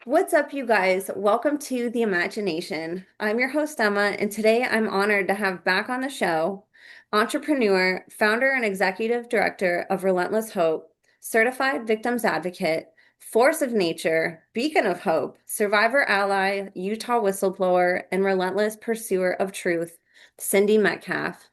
What's up, you guys? Welcome to The Imagination. I'm your host, Emma, and today I'm honored to have back on the show entrepreneur, founder, and executive director of Relentless Hope, certified victims advocate, force of nature, beacon of hope, survivor ally, Utah whistleblower, and relentless pursuer of truth, Cindy Metcalf.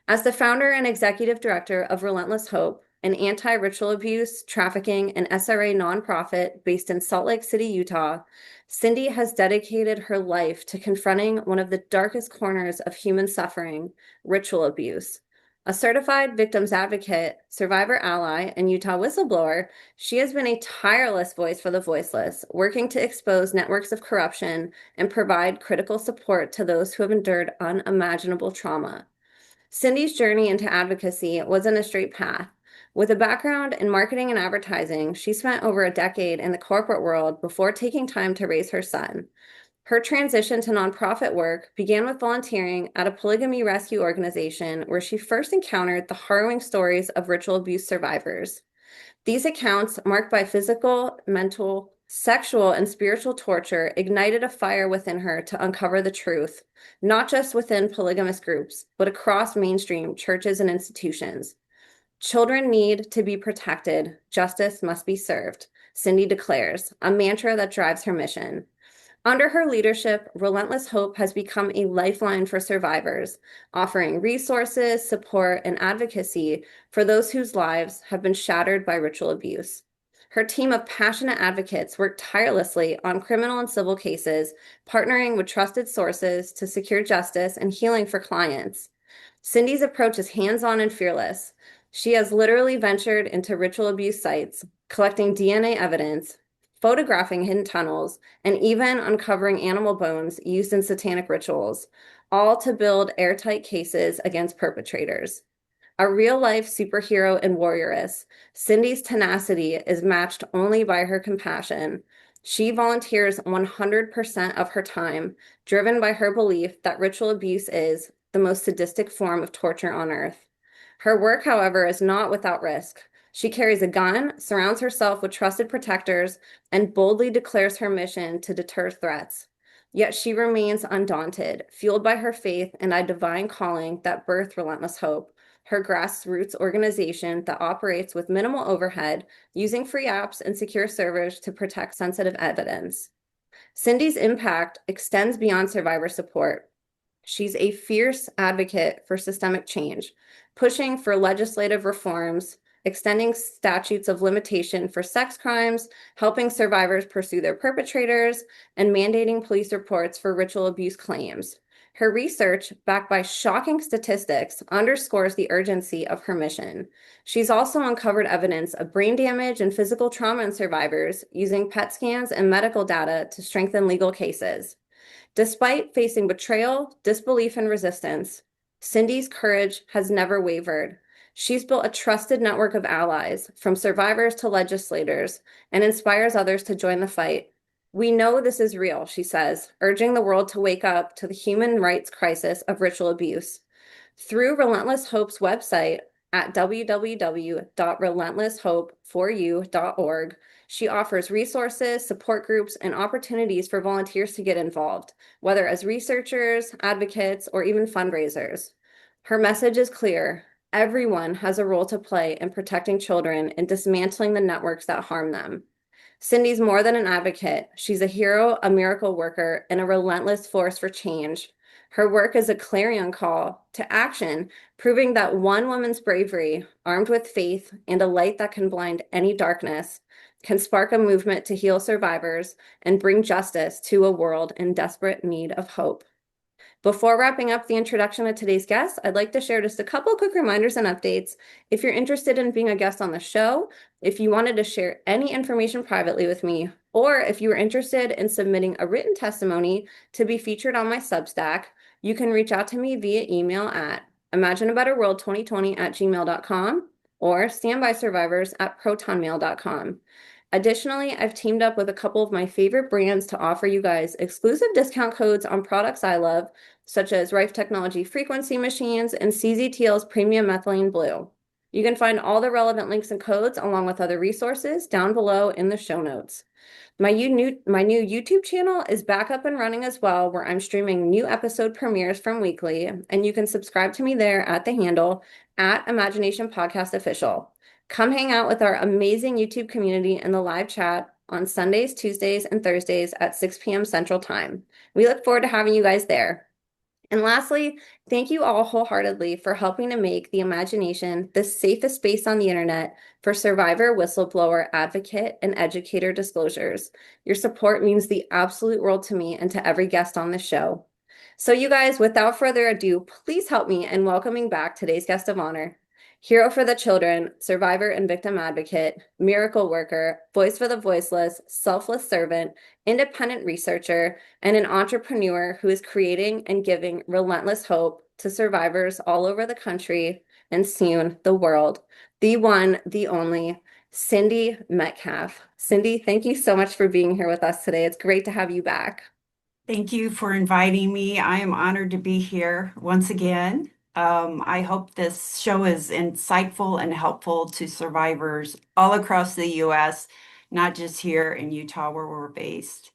As the founder and executive director of Relentless Hope, an anti-ritual abuse, trafficking, and SRA nonprofit based in Salt Lake City, Utah, Cindy has dedicated her life to confronting one of the darkest corners of human suffering, ritual abuse. A certified victims advocate, survivor ally, and Utah whistleblower, she has been a tireless voice for the voiceless, working to expose networks of corruption and provide critical support to those who have endured unimaginable trauma. Cindy's journey into advocacy wasn't a straight path. With a background in marketing and advertising, she spent over a decade in the corporate world before taking time to raise her son. Her transition to nonprofit work began with volunteering at a polygamy rescue organization where she first encountered the harrowing stories of ritual abuse survivors. These accounts, marked by physical, mental, sexual, and spiritual torture, ignited a fire within her to uncover the truth, not just within polygamous groups, but across mainstream churches and institutions. Children need to be protected. Justice must be served, Cindy declares, a mantra that drives her mission. Under her leadership, Relentless Hope has become a lifeline for survivors, offering resources, support, and advocacy for those whose lives have been shattered by ritual abuse. Her team of passionate advocates work tirelessly on criminal and civil cases, partnering with trusted sources to secure justice and healing for clients. Cindy's approach is hands-on and fearless. She has literally ventured into ritual abuse sites, collecting DNA evidence, photographing hidden tunnels, and even uncovering animal bones used in satanic rituals, all to build airtight cases against perpetrators. A real-life superhero and warrioress, Cindy's tenacity is matched only by her compassion. She volunteers 100% of her time, driven by her belief that ritual abuse is the most sadistic form of torture on earth. Her work, however, is not without risk. She carries a gun, surrounds herself with trusted protectors, and boldly declares her mission to deter threats. Yet she remains undaunted, fueled by her faith and a divine calling that birthed Relentless Hope, her grassroots organization that operates with minimal overhead, using free apps and secure servers to protect sensitive evidence. Cindy's impact extends beyond survivor support. She's a fierce advocate for systemic change, pushing for legislative reforms, extending statutes of limitation for sex crimes, helping survivors pursue their perpetrators, and mandating police reports for ritual abuse claims. Her research, backed by shocking statistics, underscores the urgency of her mission. She's also uncovered evidence of brain damage and physical trauma in survivors, using PET scans and medical data to strengthen legal cases. Despite facing betrayal, disbelief, and resistance, Cindy's courage has never wavered. She's built a trusted network of allies, from survivors to legislators, and inspires others to join the fight. We know this is real, she says, urging the world to wake up to the human rights crisis of ritual abuse. Through Relentless Hope's website at www.relentlesshope4u.org, she offers resources, support groups, and opportunities for volunteers to get involved, whether as researchers, advocates, or even fundraisers. Her message is clear. Everyone has a role to play in protecting children and dismantling the networks that harm them. Cindy's more than an advocate. She's a hero, a miracle worker, and a relentless force for change. Her work is a clarion call to action, proving that one woman's bravery, armed with faith and a light that can blind any darkness, can spark a movement to heal survivors and bring justice to a world in desperate need of hope. Before wrapping up the introduction of today's guest, I'd like to share just a couple quick reminders and updates. If you're interested in being a guest on the show, if you wanted to share any information privately with me, or if you were interested in submitting a written testimony to be featured on my Substack, you can reach out to me via email at imagineabetterworld2020@gmail.com or standbysurvivors@protonmail.com. Additionally, I've teamed up with a couple of my favorite brands to offer you guys exclusive discount codes on products I love, such as Rife Technology frequency machines and CZTL's premium methylene blue. You can find all the relevant links and codes along with other resources down below in the show notes. My new YouTube channel is back up and running as well, where I'm streaming new episode premieres from weekly, and you can subscribe to me there at the handle at Imagination Podcast Official. Come hang out with our amazing YouTube community in the live chat on Sundays, Tuesdays, and Thursdays at 6 p.m. Central Time. We look forward to having you guys there. And lastly, thank you all wholeheartedly for helping to make the imagination the safest space on the internet for survivor, whistleblower, advocate, and educator disclosures. Your support means the absolute world to me and to every guest on the show. So, you guys, without further ado, please help me in welcoming back today's guest of honor. Hero for the children, survivor and victim advocate, miracle worker, voice for the voiceless, selfless servant, independent researcher, and an entrepreneur who is creating and giving relentless hope to survivors all over the country and soon the world. The one, the only, Cindy Metcalf. Cindy, thank you so much for being here with us today. It's great to have you back. Thank you for inviting me. I am honored to be here once again. I hope this show is insightful and helpful to survivors all across the US, not just here in Utah where we're based.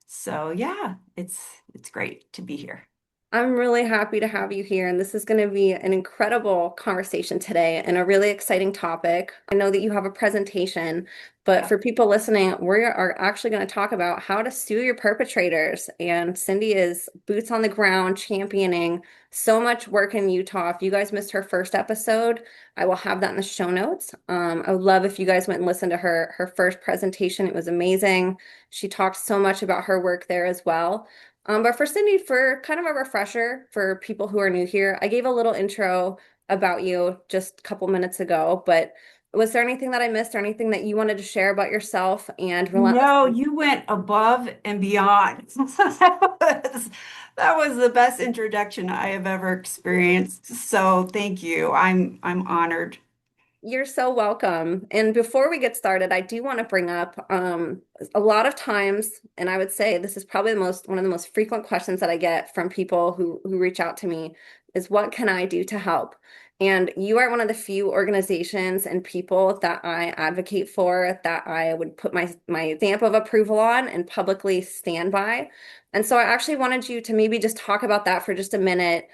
So yeah, it's great to be here. I'm really happy to have you here, and this is going to be an incredible conversation today and a really exciting topic. I know that you have a presentation, but Yeah. for people listening, we are actually going to talk about how to sue your perpetrators. And Cindy is boots on the ground championing so much work in Utah. If you guys missed her first episode, I will have that in the show notes. I would love if you guys went and listened to her first presentation. It was amazing. She talked so much about her work there as well. But for Cindy, for kind of a refresher for people who are new here, I gave a little intro about you just a couple minutes ago, but was there anything that I missed or anything that you wanted to share about yourself and Relentless? No, you went above and beyond. That was the best introduction I have ever experienced. So thank you. I'm honored. You're so welcome. And before we get started, I do want to bring up a lot of times, and I would say this is probably the most one of the most frequent questions that I get from people who reach out to me is what can I do to help? And you are one of the few organizations and people that I advocate for, that I would put my stamp of approval on and publicly stand by. And so I actually wanted you to maybe just talk about that for just a minute.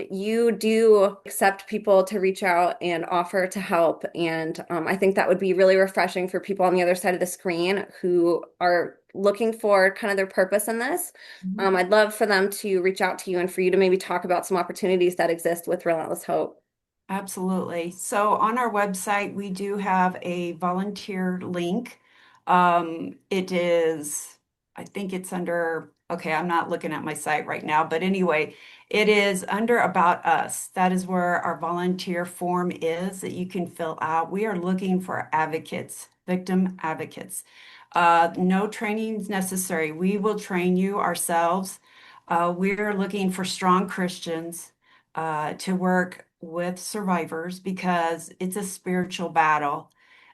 You do accept people to reach out and offer to help. And I think that would be really refreshing for people on the other side of the screen who are looking for kind of their purpose in this. I'd love for them to reach out to you and for you to maybe talk about some opportunities that exist with Relentless Hope. Absolutely. So on our website, we do have a volunteer link. It is, I think it's under, okay, I'm not looking at my site right now, but anyway, it is under About Us. That is where our volunteer form is that you can fill out. We are looking for advocates, victim advocates. No training is necessary. We will train you ourselves. We're looking for strong Christians to work with survivors because it's a spiritual battle.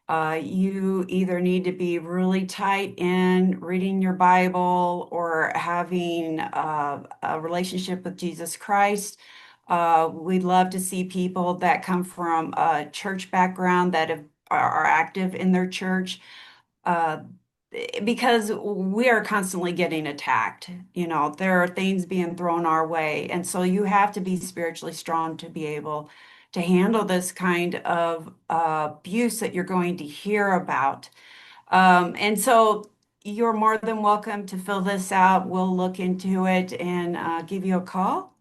You either need to be really tight in reading your Bible or having a relationship with Jesus Christ. We'd love to see people that come from a church background are active in their church. Uh, because we are constantly getting attacked. You know, there are things being thrown our way. And so you have to be spiritually strong to be able to handle this kind of abuse that you're going to hear about. And so you're more than welcome to fill this out. We'll look into it and give you a call.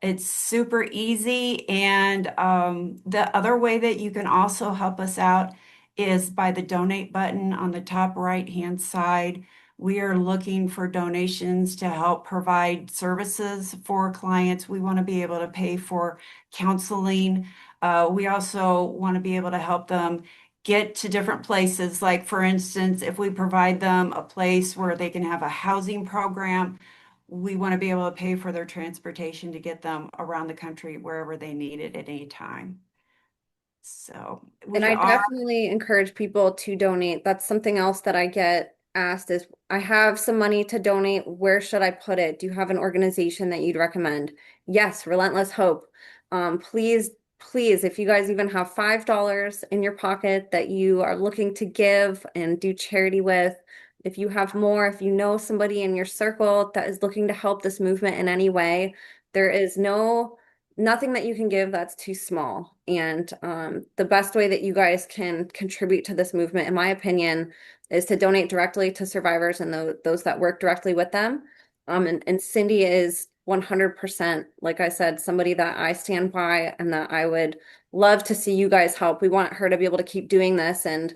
It's super easy. And the other way that you can also help us out is by the donate button on the top right-hand side. We are looking for donations to help provide services for clients. We want to be able to pay for counseling. We also want to be able to help them get to different places. Like, for instance, if we provide them a place where they can have a housing program, we want to be able to pay for their transportation to get them around the country wherever they need it at any time. So And we I are, definitely encourage people to donate. That's something else that I get asked is I have some money to donate. Where should I put it? Do you have an organization that you'd recommend? Yes, Relentless Hope. Please please, if you guys even have $5 in your pocket that you are looking to give and do charity with, if you have more, if you know somebody in your circle that is looking to help this movement in any way, there is nothing that you can give that's too small. And the best way that you guys can contribute to this movement, in my opinion, is to donate directly to survivors and those that work directly with them. And Cindy is 100%, like I said, somebody that I stand by and that I would love to see you guys help. We want her to be able to keep doing this. And,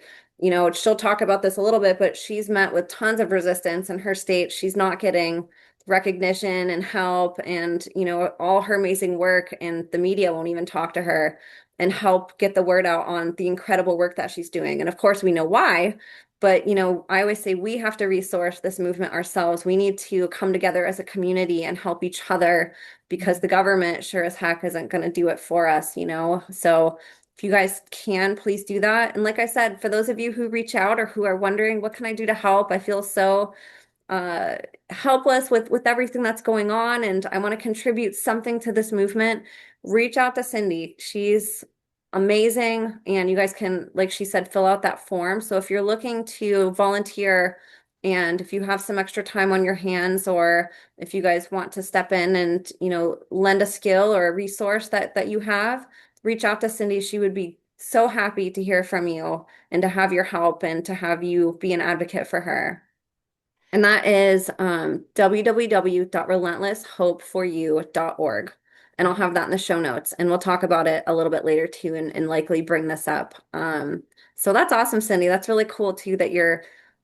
she'll talk about this a little bit, but she's met with tons of resistance in her state. She's not getting recognition and help and, all her amazing work, and the media won't even talk to her and help get the word out on the incredible work that she's doing. And of course, we know why. But, I always say we have to resource this movement ourselves. We need to come together as a community and help each other because the government sure as heck isn't going to do it for us. So if you guys can, please do that. And like I said, for those of you who reach out or who are wondering, what can I do to help? I feel so uh helpless with everything that's going on and I want to contribute something to this movement. Reach out to Cindy. She's amazing, and you guys can, like she said, fill out that form. So if you're looking to volunteer and if you have some extra time on your hands, or if you guys want to step in and lend a skill or a resource that you have, reach out to Cindy. She would be so happy to hear from you and to have your help and to have you be an advocate for her. And that is www.relentlesshopeforyou.org. And I'll have that in the show notes. And we'll talk about it a little bit later too, and likely bring this up. So that's awesome, Cindy. That's really cool too that you're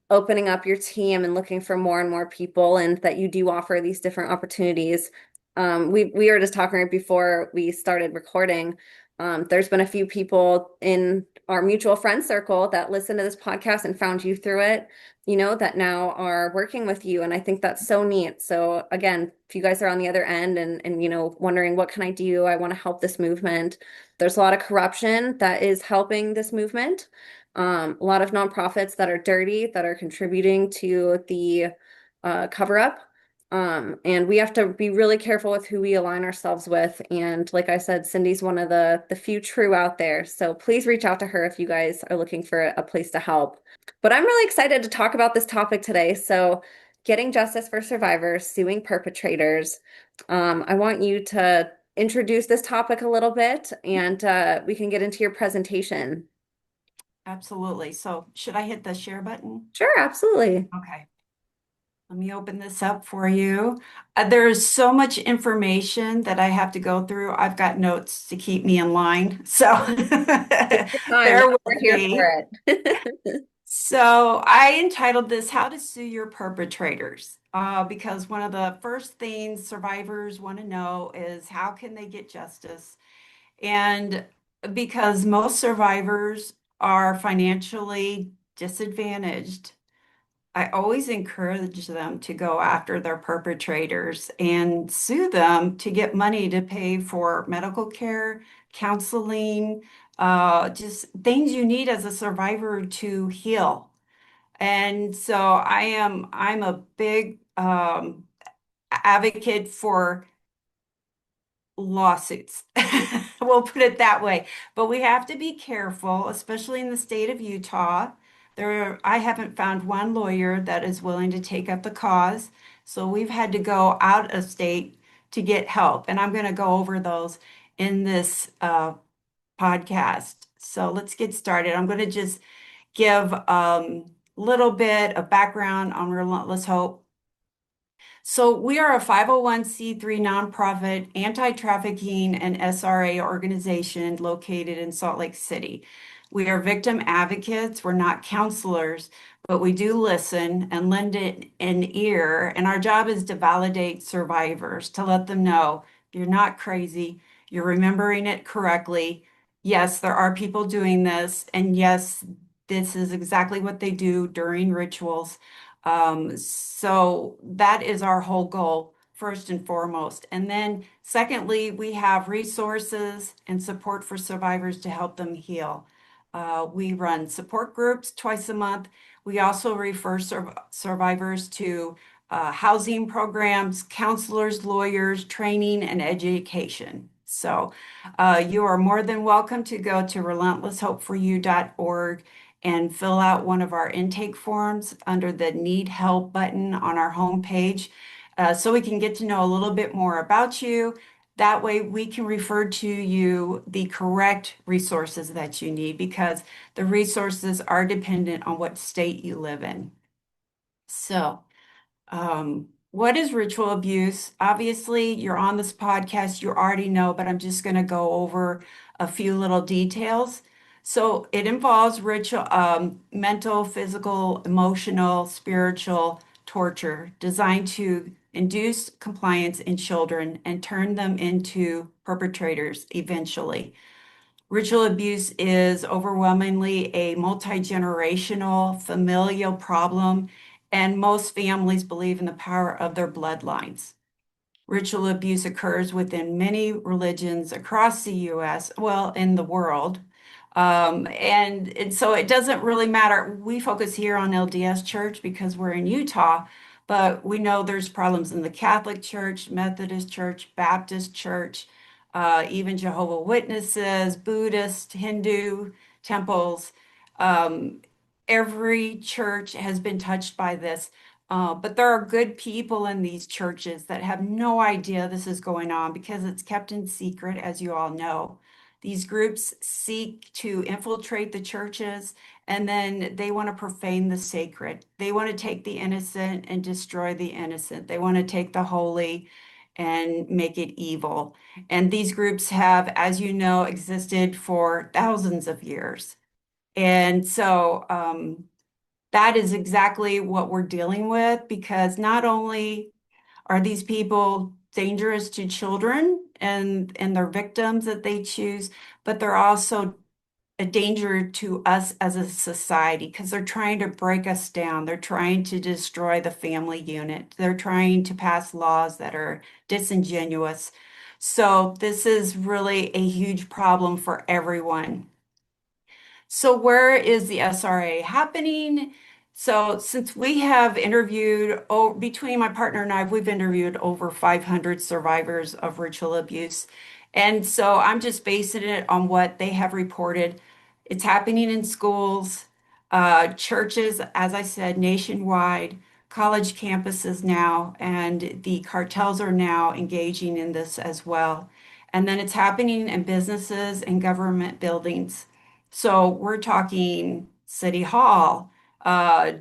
opening up your team and looking for more and more people, and that you do offer these different opportunities. We were just talking right before we started recording. There's been a few people in our mutual friend circle that listened to this podcast and found you through it, that now are working with you. And I think that's so neat. So again, if you guys are on the other end and wondering what can I do? I want to help this movement. There's a lot of corruption that is helping this movement. A lot of nonprofits that are dirty, that are contributing to the cover up. And we have to be really careful with who we align ourselves with. And like I said, Cindy's one of the few true out there. So please reach out to her if you guys are looking for a place to help. But I'm really excited to talk about this topic today. So getting justice for survivors, suing perpetrators. I want you to introduce this topic a little bit, and we can get into your presentation. Absolutely. So should I hit the share button? Sure, absolutely. Okay. Let me open this up for you. There's so much information that I have to go through. I've got notes to keep me in line. So Take your time. bear We're with here me. for it. So I entitled this How to Sue Your Perpetrators, because one of the first things survivors want to know is how can they get justice? And because most survivors are financially disadvantaged, I always encourage them to go after their perpetrators and sue them to get money to pay for medical care, counseling, just things you need as a survivor to heal. And so I'm a big advocate for lawsuits. We'll put it that way. But we have to be careful, especially in the state of Utah. I haven't found one lawyer that is willing to take up the cause. So we've had to go out of state to get help. And I'm going to go over those in this podcast. So let's get started. I'm going to just give a little bit of background on Relentless Hope. So we are a 501c3 nonprofit anti-trafficking and SRA organization located in Salt Lake City. We are victim advocates. We're not counselors, but we do listen and lend it an ear. And our job is to validate survivors, to let them know you're not crazy, you're remembering it correctly. Yes, there are people doing this, and yes, this is exactly what they do during rituals. So that is our whole goal, first and foremost. And then secondly, we have resources and support for survivors to help them heal. We run support groups twice a month. We also refer survivors to housing programs, counselors, lawyers, training, and education. So you are more than welcome to go to relentlesshopeforyou.org and fill out one of our intake forms under the Need Help button on our homepage so we can get to know a little bit more about you. That way we can refer to you the correct resources that you need because the resources are dependent on what state you live in. So, what is ritual abuse? Obviously, you're on this podcast, you already know, but I'm just going to go over a few little details. So, it involves ritual, mental, physical, emotional, spiritual torture designed to induce compliance in children and turn them into perpetrators eventually. Ritual abuse is overwhelmingly a multi-generational familial problem, and most families believe in the power of their bloodlines. Ritual abuse occurs within many religions across the US, well, in the world. And so it doesn't really matter. We focus here on LDS Church because we're in Utah, but we know there's problems in the Catholic Church, Methodist Church, Baptist Church, even Jehovah Witnesses, Buddhist, Hindu temples. Um, every church has been touched by this. But there are good people in these churches that have no idea this is going on because it's kept in secret, as you all know. These groups seek to infiltrate the churches and then they want to profane the sacred. They want to take the innocent and destroy the innocent. They want to take the holy and make it evil. And these groups have, as you know, existed for thousands of years. And so, that is exactly what we're dealing with because not only are these people dangerous to children and their victims that they choose, but they're also a danger to us as a society because they're trying to break us down. They're trying to destroy the family unit. They're trying to pass laws that are disingenuous. So this is really a huge problem for everyone. So where is the SRA happening? So since we have interviewed, oh, between my partner and I, we've interviewed over 500 survivors of ritual abuse. And so I'm just basing it on what they have reported. It's happening in schools, churches, as I said, nationwide, college campuses now, and the cartels are now engaging in this as well. And then it's happening in businesses and government buildings. So we're talking City Hall,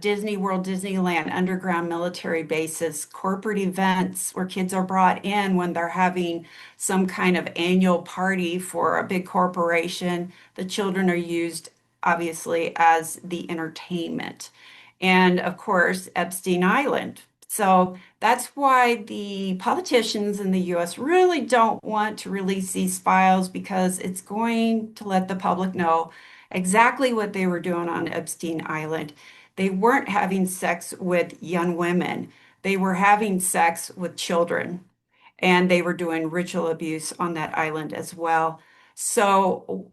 Disney World, Disneyland, underground military bases, corporate events where kids are brought in when they're having some kind of annual party for a big corporation. The children are used, obviously, as the entertainment. And of course, Epstein Island. So that's why the politicians in the US really don't want to release these files because it's going to let the public know exactly what they were doing on Epstein Island. They weren't having sex with young women, they were having sex with children, and they were doing ritual abuse on that island as well. So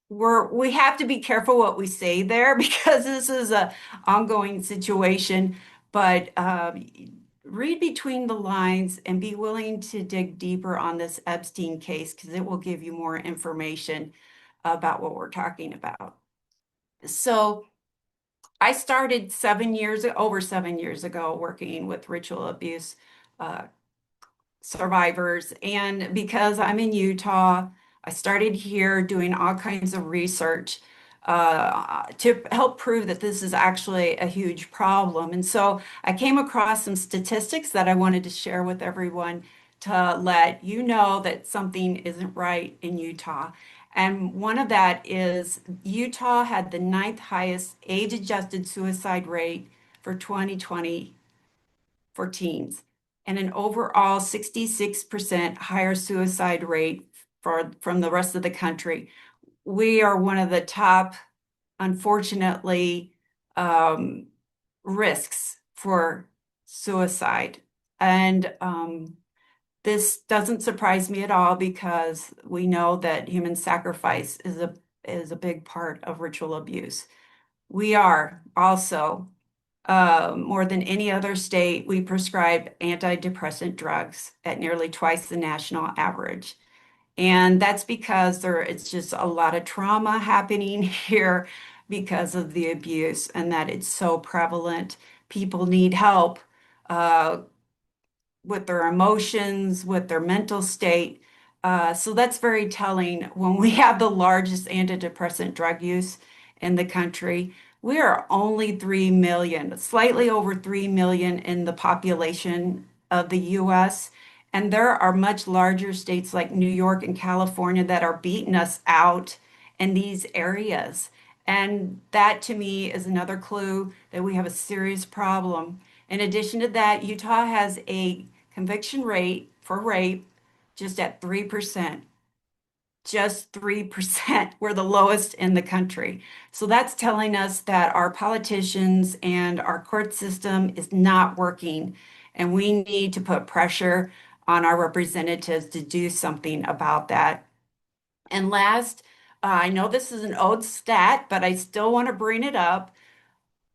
we have to be careful what we say there because this is a ongoing situation, but read between the lines and be willing to dig deeper on this Epstein case because it will give you more information about what we're talking about. So I started 7 years, over 7 years ago, working with ritual abuse uh, survivors. And because I'm in Utah, I started here doing all kinds of research to help prove that this is actually a huge problem. And so I came across some statistics that I wanted to share with everyone to let you know that something isn't right in Utah. And one of that is Utah had the ninth highest age-adjusted suicide rate for 2020 for teens, and an overall 66% higher suicide rate from the rest of the country. We are one of the top, unfortunately, um, risks for suicide. And this doesn't surprise me at all because we know that human sacrifice is a big part of ritual abuse. We are also More than any other state, we prescribe antidepressant drugs at nearly twice the national average. And that's because it's just a lot of trauma happening here because of the abuse and that it's so prevalent. People need help uh, with their emotions, with their mental state. So that's very telling. When we have the largest antidepressant drug use in the country, we are only 3 million, slightly over 3 million in the population of the US. And there are much larger states like New York and California that are beating us out in these areas. And that to me is another clue that we have a serious problem. In addition to that, Utah has a conviction rate for rape just at 3%. Just 3%. We're the lowest in the country. So that's telling us that our politicians and our court system is not working, and we need to put pressure on our representatives to do something about that. And last, I know this is an old stat, but I still want to bring it up.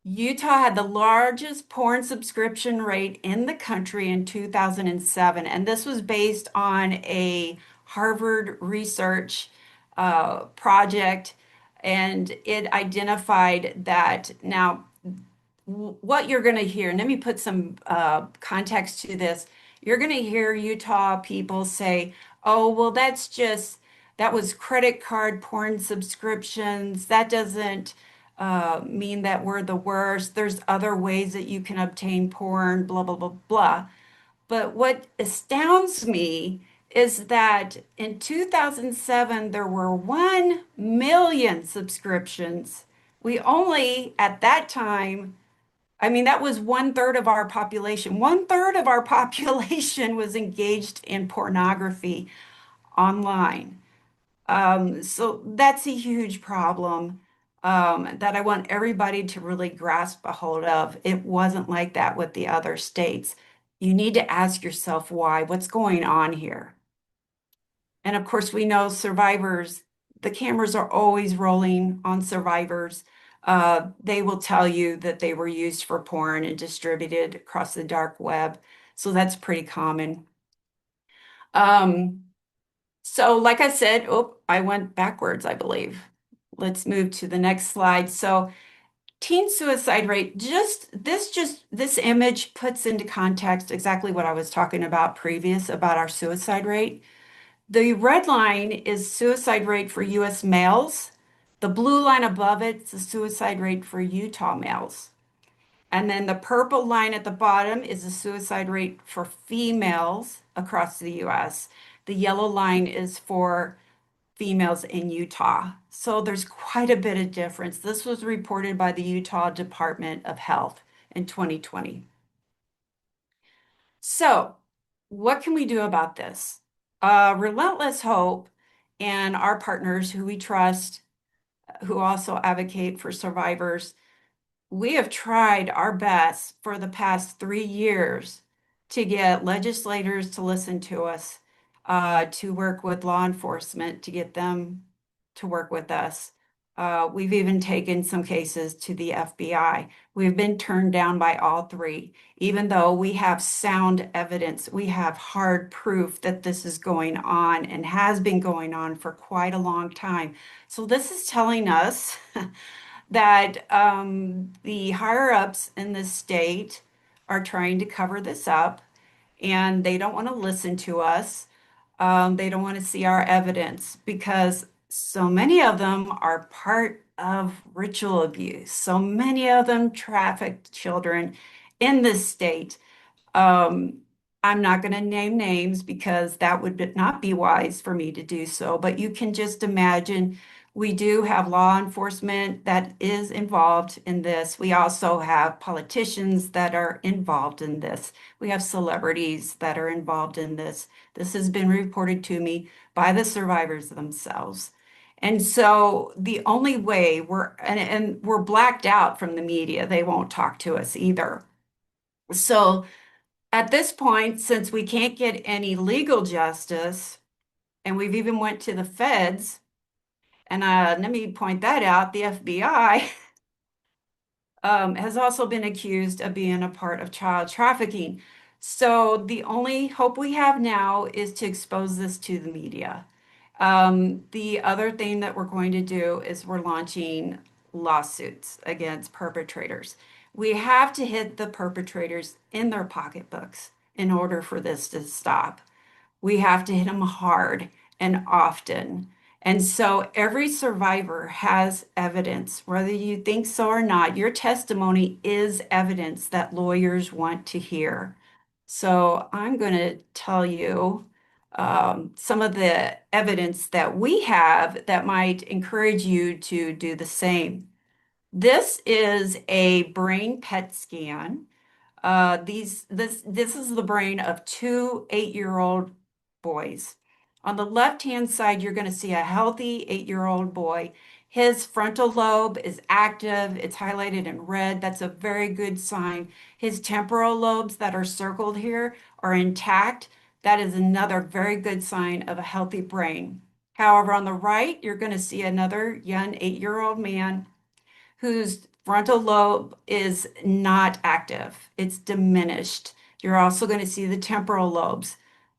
Utah had the largest porn subscription rate in the country in 2007, and this was based on a Harvard research project, and it identified that now what you're going to hear, and let me put some context to this. You're going to hear Utah people say, oh, well, that was credit card porn subscriptions. That doesn't mean that we're the worst. There's other ways that you can obtain porn, blah, blah, blah, blah. But what astounds me is that in 2007, there were 1 million subscriptions. We only, at that time, I mean, that was one third of our population. One third of our population was engaged in pornography online. So that's a huge problem that I want everybody to really grasp a hold of. It wasn't like that with the other states. You need to ask yourself why, what's going on here? And of course, we know survivors, the cameras are always rolling on survivors. They will tell you that they were used for porn and distributed across the dark web. So that's pretty common. Um, so, like I said, oh, I went backwards, I believe. Let's move to the next slide. So, teen suicide rate, this image puts into context exactly what I was talking about previous about our suicide rate. The red line is suicide rate for US males. The blue line above it is the suicide rate for Utah males. And then the purple line at the bottom is the suicide rate for females across the US. The yellow line is for females in Utah. So there's quite a bit of difference. This was reported by the Utah Department of Health in 2020. So, what can we do about this? Relentless Hope and our partners who we trust, who also advocate for survivors, we have tried our best for the past 3 years to get legislators to listen to us, to work with law enforcement, to get them to work with us. We've even taken some cases to the FBI. We've been turned down by all three, even though we have sound evidence. We have hard proof that this is going on and has been going on for quite a long time. So this is telling us that the higher ups in the state are trying to cover this up and they don't want to listen to us. They don't want to see our evidence because so many of them are part of ritual abuse. So many of them trafficked children in this state. Um, I'm not going to name names because that would not be wise for me to do so, but you can just imagine we do have law enforcement that is involved in this. We also have politicians that are involved in this. We have celebrities that are involved in this. This has been reported to me by the survivors themselves. And so the only way and we're blacked out from the media. They won't talk to us either. So at this point, since we can't get any legal justice, and we've even went to the feds, and let me point that out, the FBI, has also been accused of being a part of child trafficking. So the only hope we have now is to expose this to the media. The other thing that we're going to do is we're launching lawsuits against perpetrators. We have to hit the perpetrators in their pocketbooks in order for this to stop. We have to hit them hard and often. And so every survivor has evidence, whether you think so or not. Your testimony is evidence that lawyers want to hear. So I'm going to tell you some of the evidence that we have that might encourage you to do the same. This is a brain PET scan. This is the brain of two 8-year-old boys. On the left-hand side, you're going to see a healthy 8-year-old boy. His frontal lobe is active. It's highlighted in red. That's a very good sign. His temporal lobes that are circled here are intact. That is another very good sign of a healthy brain. However, on the right, you're going to see another young 8-year-old man whose frontal lobe is not active. It's diminished. You're also going to see the temporal lobes.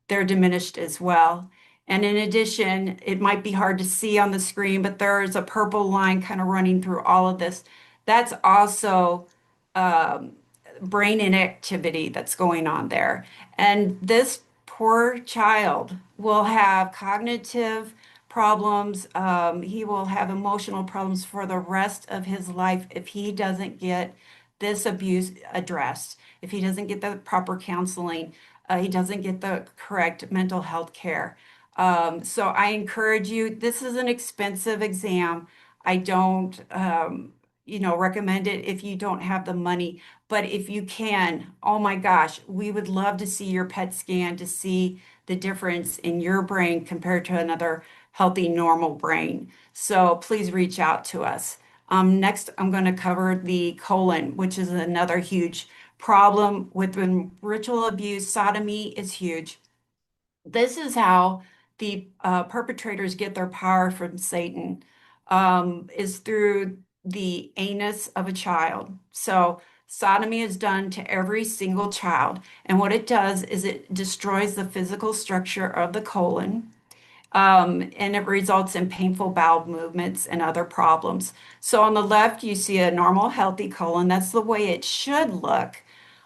They're diminished as well. And in addition, it might be hard to see on the screen, but there is a purple line kind of running through all of this. That's also um, brain inactivity that's going on there. And this poor child will have cognitive problems. He will have emotional problems for the rest of his life if he doesn't get this abuse addressed, if he doesn't get the proper counseling, he doesn't get the correct mental health care. So I encourage you, this is an expensive exam. I don't, recommend it if you don't have the money. But if you can, oh my gosh, we would love to see your PET scan to see the difference in your brain compared to another healthy, normal brain. So please reach out to us. Next, I'm going to cover the colon, which is another huge problem with ritual abuse. Sodomy is huge. This is how the perpetrators get their power from Satan, is through the anus of a child. So sodomy is done to every single child. And what it does is it destroys the physical structure of the colon. And it results in painful bowel movements and other problems. So on the left, you see a normal, healthy colon. That's the way it should look.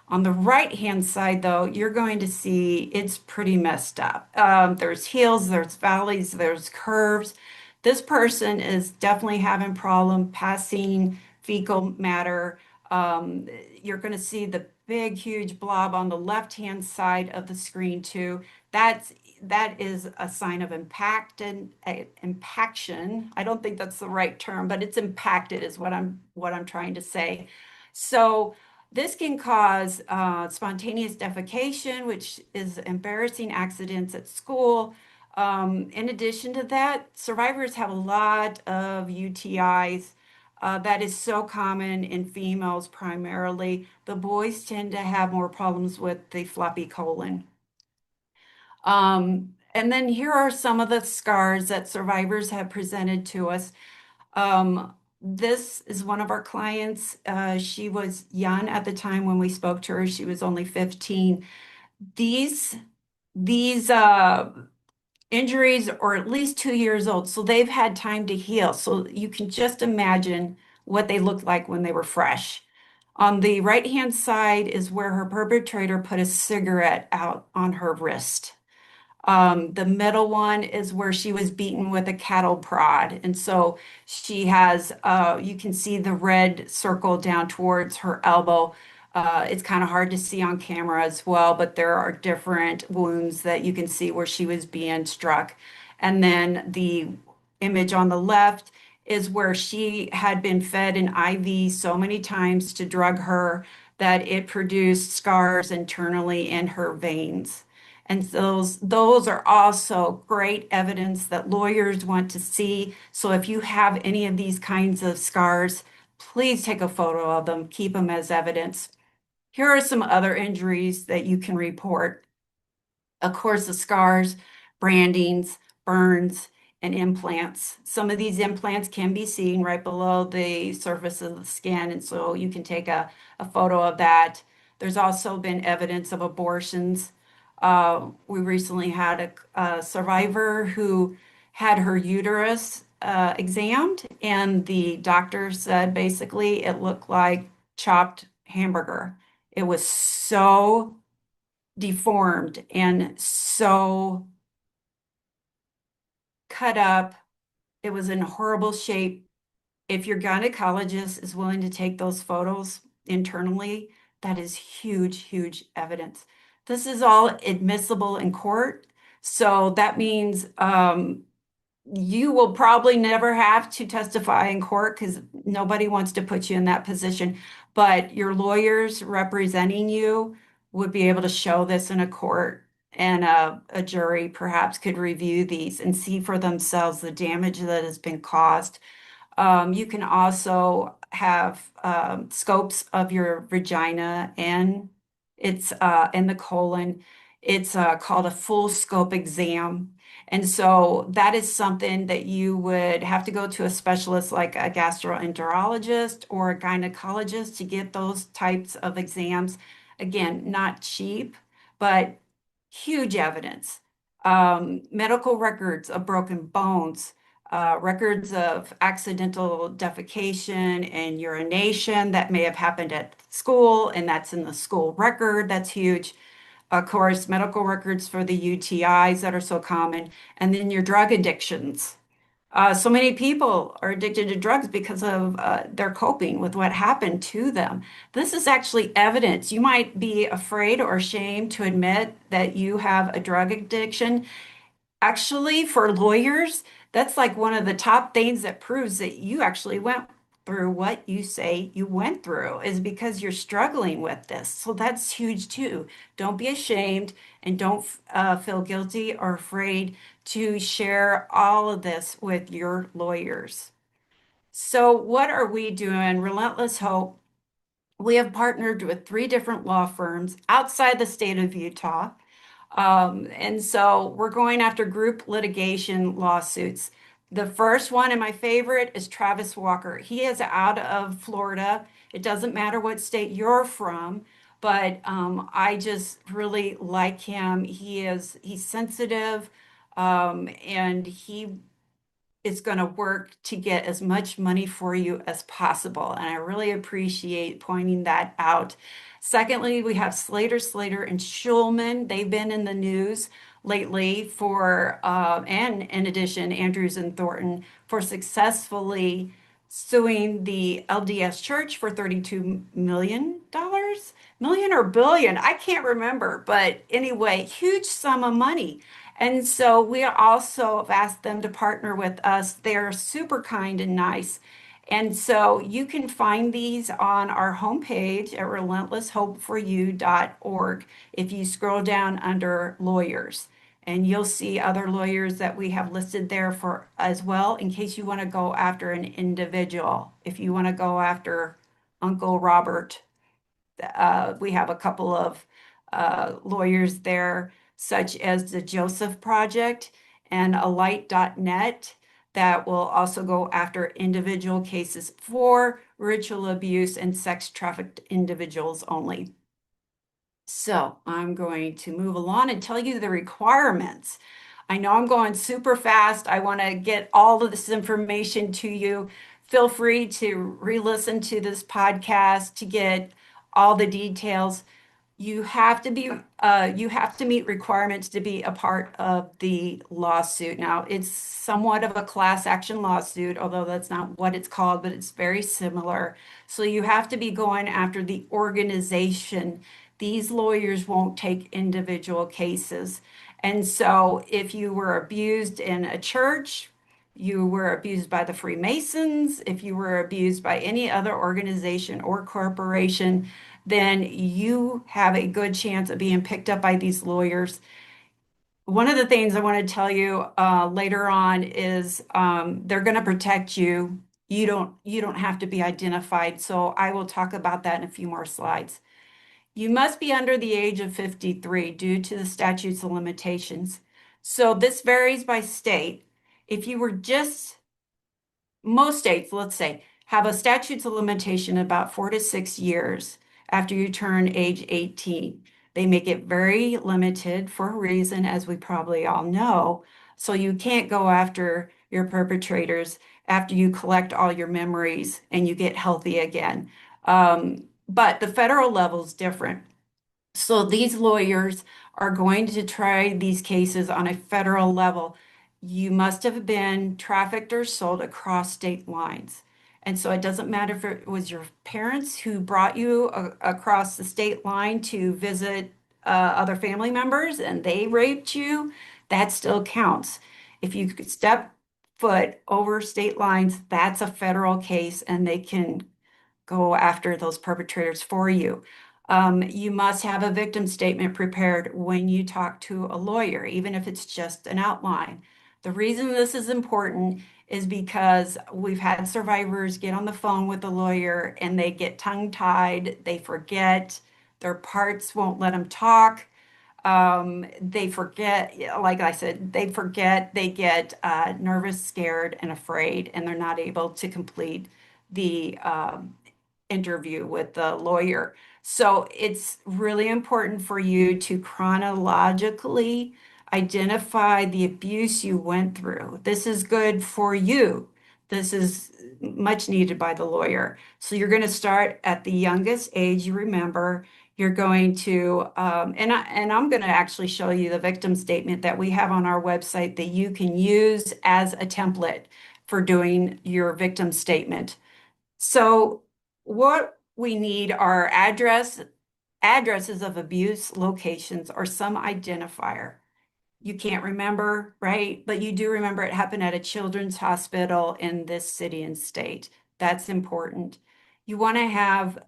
On the right-hand side, though, you're going to see it's pretty messed up. There's hills, there's valleys, there's curves. This person is definitely having problem passing fecal matter. Um, you're going to see the big, huge blob on the left-hand side of the screen too. That is a sign of impaction. I don't think that's the right term, but it's impacted is what I'm trying to say. So this can cause spontaneous defecation, which is embarrassing accidents at school. In addition to that, survivors have a lot of UTIs. That is so common in females primarily. The boys tend to have more problems with the floppy colon. And then here are some of the scars that survivors have presented to us. This is one of our clients. She was young at the time when we spoke to her. She was only 15. These these injuries are at least 2 years old, so they've had time to heal. So you can just imagine what they looked like when they were fresh. On the right-hand side is where her perpetrator put a cigarette out on her wrist. The middle one is where she was beaten with a cattle prod. And so she has, you can see the red circle down towards her elbow. It's kind of hard to see on camera as well, but there are different wounds that you can see where she was being struck. And then the image on the left is where she had been fed an IV so many times to drug her that it produced scars internally in her veins. And those are also great evidence that lawyers want to see. So if you have any of these kinds of scars, please take a photo of them, keep them as evidence. Here are some other injuries that you can report. Of course, the scars, brandings, burns, and implants. Some of these implants can be seen right below the surface of the skin, and so you can take a photo of that. There's also been evidence of abortions. We recently had a survivor who had her uterus examined, and the doctor said basically it looked like chopped hamburger. It was so deformed and so cut up. It was in horrible shape. If your gynecologist is willing to take those photos internally, that is huge, huge evidence. This is all admissible in court. So that means you will probably never have to testify in court because nobody wants to put you in that position. But your lawyers representing you would be able to show this in a court, and a jury perhaps could review these and see for themselves the damage that has been caused. You can also have scopes of your vagina and it's in the colon. It's called a full scope exam. And so that is something that you would have to go to a specialist like a gastroenterologist or a gynecologist to get those types of exams. Again, not cheap, but huge evidence. Medical records of broken bones, records of accidental defecation and urination that may have happened at school, and that's in the school record. That's huge. Of course, medical records for the UTIs that are so common, and then your drug addictions. So many people are addicted to drugs because of their coping with what happened to them. This is actually evidence. You might be afraid or ashamed to admit that you have a drug addiction. Actually, for lawyers, that's like one of the top things that proves that you actually went through what you say you went through is because you're struggling with this. So that's huge too. Don't be ashamed and don't feel guilty or afraid to share all of this with your lawyers. So, what are we doing? Relentless Hope. We have partnered with three different law firms outside the state of Utah. And so we're going after group litigation lawsuits. The first one and my favorite is Travis Walker. He is out of Florida. It doesn't matter what state you're from, but I just really like him. He's sensitive, and he is going to work to get as much money for you as possible. And I really appreciate pointing that out. Secondly, we have Slater and Schulman. They've been in the news lately for, and in addition, Andrews and Thornton for successfully suing the LDS Church for $32 million, million or billion, I can't remember. But anyway, huge sum of money. And so we also have asked them to partner with us. They're super kind and nice. And so you can find these on our homepage at relentlesshopeforyou.org if you scroll down under lawyers. And you'll see other lawyers that we have listed there for as well in case you want to go after an individual. If you want to go after Uncle Robert, we have a couple of lawyers there, such as the Joseph Project and alight.net, that will also go after individual cases for ritual abuse and sex trafficked individuals only. So I'm going to move along and tell you the requirements. I know I'm going super fast. I want to get all of this information to you. Feel free to re-listen to this podcast to get all the details. You have to meet requirements to be a part of the lawsuit. Now, it's somewhat of a class action lawsuit, although that's not what it's called, but it's very similar. So you have to be going after the organization. These lawyers won't take individual cases. And so if you were abused in a church, you were abused by the Freemasons, if you were abused by any other organization or corporation, then you have a good chance of being picked up by these lawyers. One of the things I want to tell you later on is they're going to protect you. You don't have to be identified. So I will talk about that in a few more slides. You must be under the age of 53 due to the statutes of limitations. So this varies by state. If you were just most states, let's say, have a statutes of limitation about 4 to 6 years after you turn age 18. They make it very limited for a reason, as we probably all know. So you can't go after your perpetrators after you collect all your memories and you get healthy again. But the federal level is different. So these lawyers are going to try these cases on a federal level. You must have been trafficked or sold across state lines. And so it doesn't matter if it was your parents who brought you across the state line to visit other family members and they raped you, that still counts. If you could step foot over state lines, that's a federal case and they can go after those perpetrators for you. You must have a victim statement prepared when you talk to a lawyer, even if it's just an outline. The reason this is important is because we've had survivors get on the phone with the lawyer and they get tongue-tied, they forget, their parts won't let them talk. They forget, like I said, they forget, they get nervous, scared, and afraid, and they're not able to complete the interview with the lawyer. So it's really important for you to chronologically identify the abuse you went through. This is good for you. This is much needed by the lawyer. So you're going to start at the youngest age you remember. You're going to, and I'm going to actually show you the victim statement that we have on our website that you can use as a template for doing your victim statement. So what we need are addresses of abuse locations or some identifier. You can't remember, right? But you do remember it happened at a children's hospital in this city and state. That's important. You want to have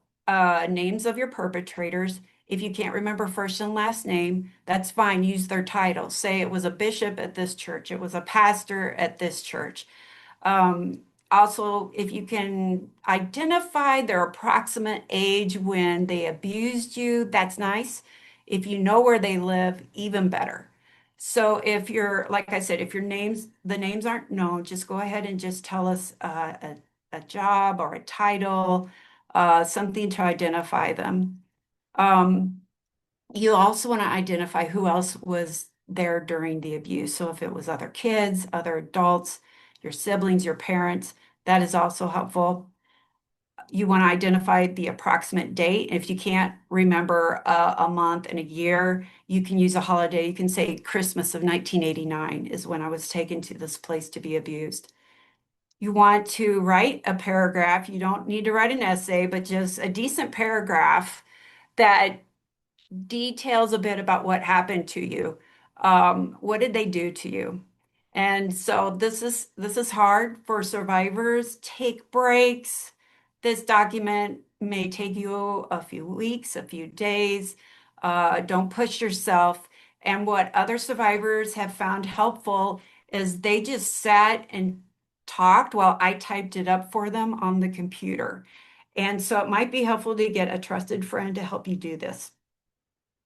names of your perpetrators. If you can't remember first and last name, that's fine. Use their title. Say it was a bishop at this church, it was a pastor at this church. Um, Also, if you can identify their approximate age when they abused you, that's nice. If you know where they live, even better. So if you're, like I said, if the names aren't known, just go ahead and just tell us a job or a title, something to identify them. Um, you also want to identify who else was there during the abuse. So if it was other kids, other adults, your siblings, your parents, that is also helpful. You want to identify the approximate date. If you can't remember a month and a year, you can use a holiday. You can say Christmas of 1989 is when I was taken to this place to be abused. You want to write a paragraph. You don't need to write an essay, but just a decent paragraph that details a bit about what happened to you. What did they do to you? And so this is hard for survivors. Take breaks. This document may take you a few weeks, a few days. Don't push yourself. And what other survivors have found helpful is they just sat and talked while I typed it up for them on the computer. And so it might be helpful to get a trusted friend to help you do this.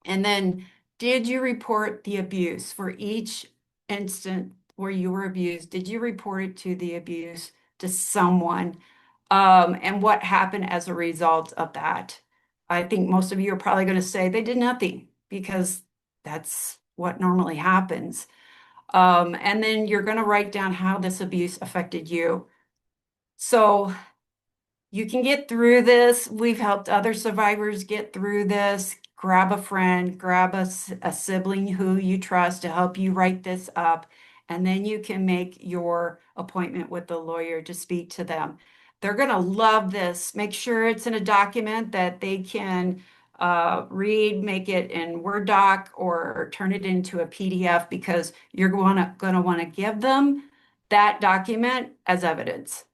And then, did you report the abuse for each instant where you were abused? Did you report it to the abuse to someone? And what happened as a result of that? I think most of you are probably going to say they did nothing because that's what normally happens. And then you're going to write down how this abuse affected you. So you can get through this. We've helped other survivors get through this. Grab a friend, grab a sibling who you trust to help you write this up, and then you can make your appointment with the lawyer to speak to them. They're going to love this. Make sure it's in a document that they can read, make it in Word doc, or turn it into a PDF because you're going to want to give them that document as evidence.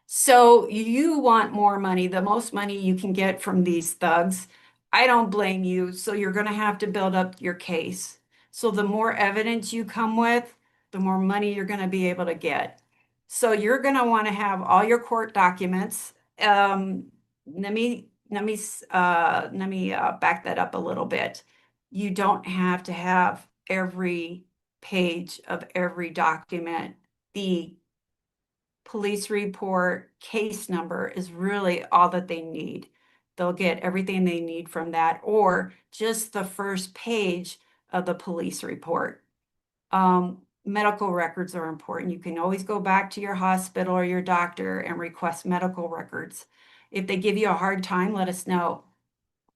So you want more money, the most money you can get from these thugs. I don't blame you. So you're going to have to build up your case. So the more evidence you come with, the more money you're going to be able to get. So you're going to want to have all your court documents. Let me back that up a little bit. You don't have to have every page of every document. The police report, case number is really all that they need. They'll get everything they need from that, or just the first page of the police report. Medical records are important. You can always go back to your hospital or your doctor and request medical records. If they give you a hard time, let us know.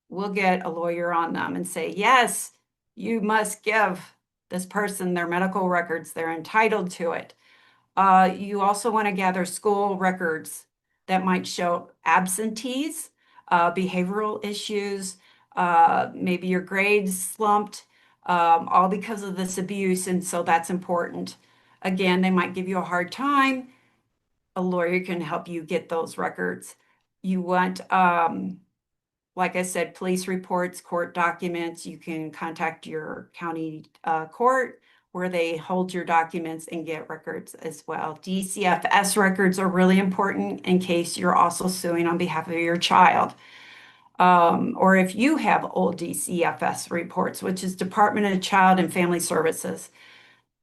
We'll get a lawyer on them and say, yes, you must give this person their medical records. They're entitled to it. You also want to gather school records that might show absentees, behavioral issues, maybe your grades slumped, all because of this abuse. And so that's important. Again, they might give you a hard time. A lawyer can help you get those records. You want, like I said, police reports, court documents. You can contact your county court where they hold your documents and get records as well. DCFS records are really important in case you're also suing on behalf of your child. Or if you have old DCFS reports, which is Department of Child and Family Services.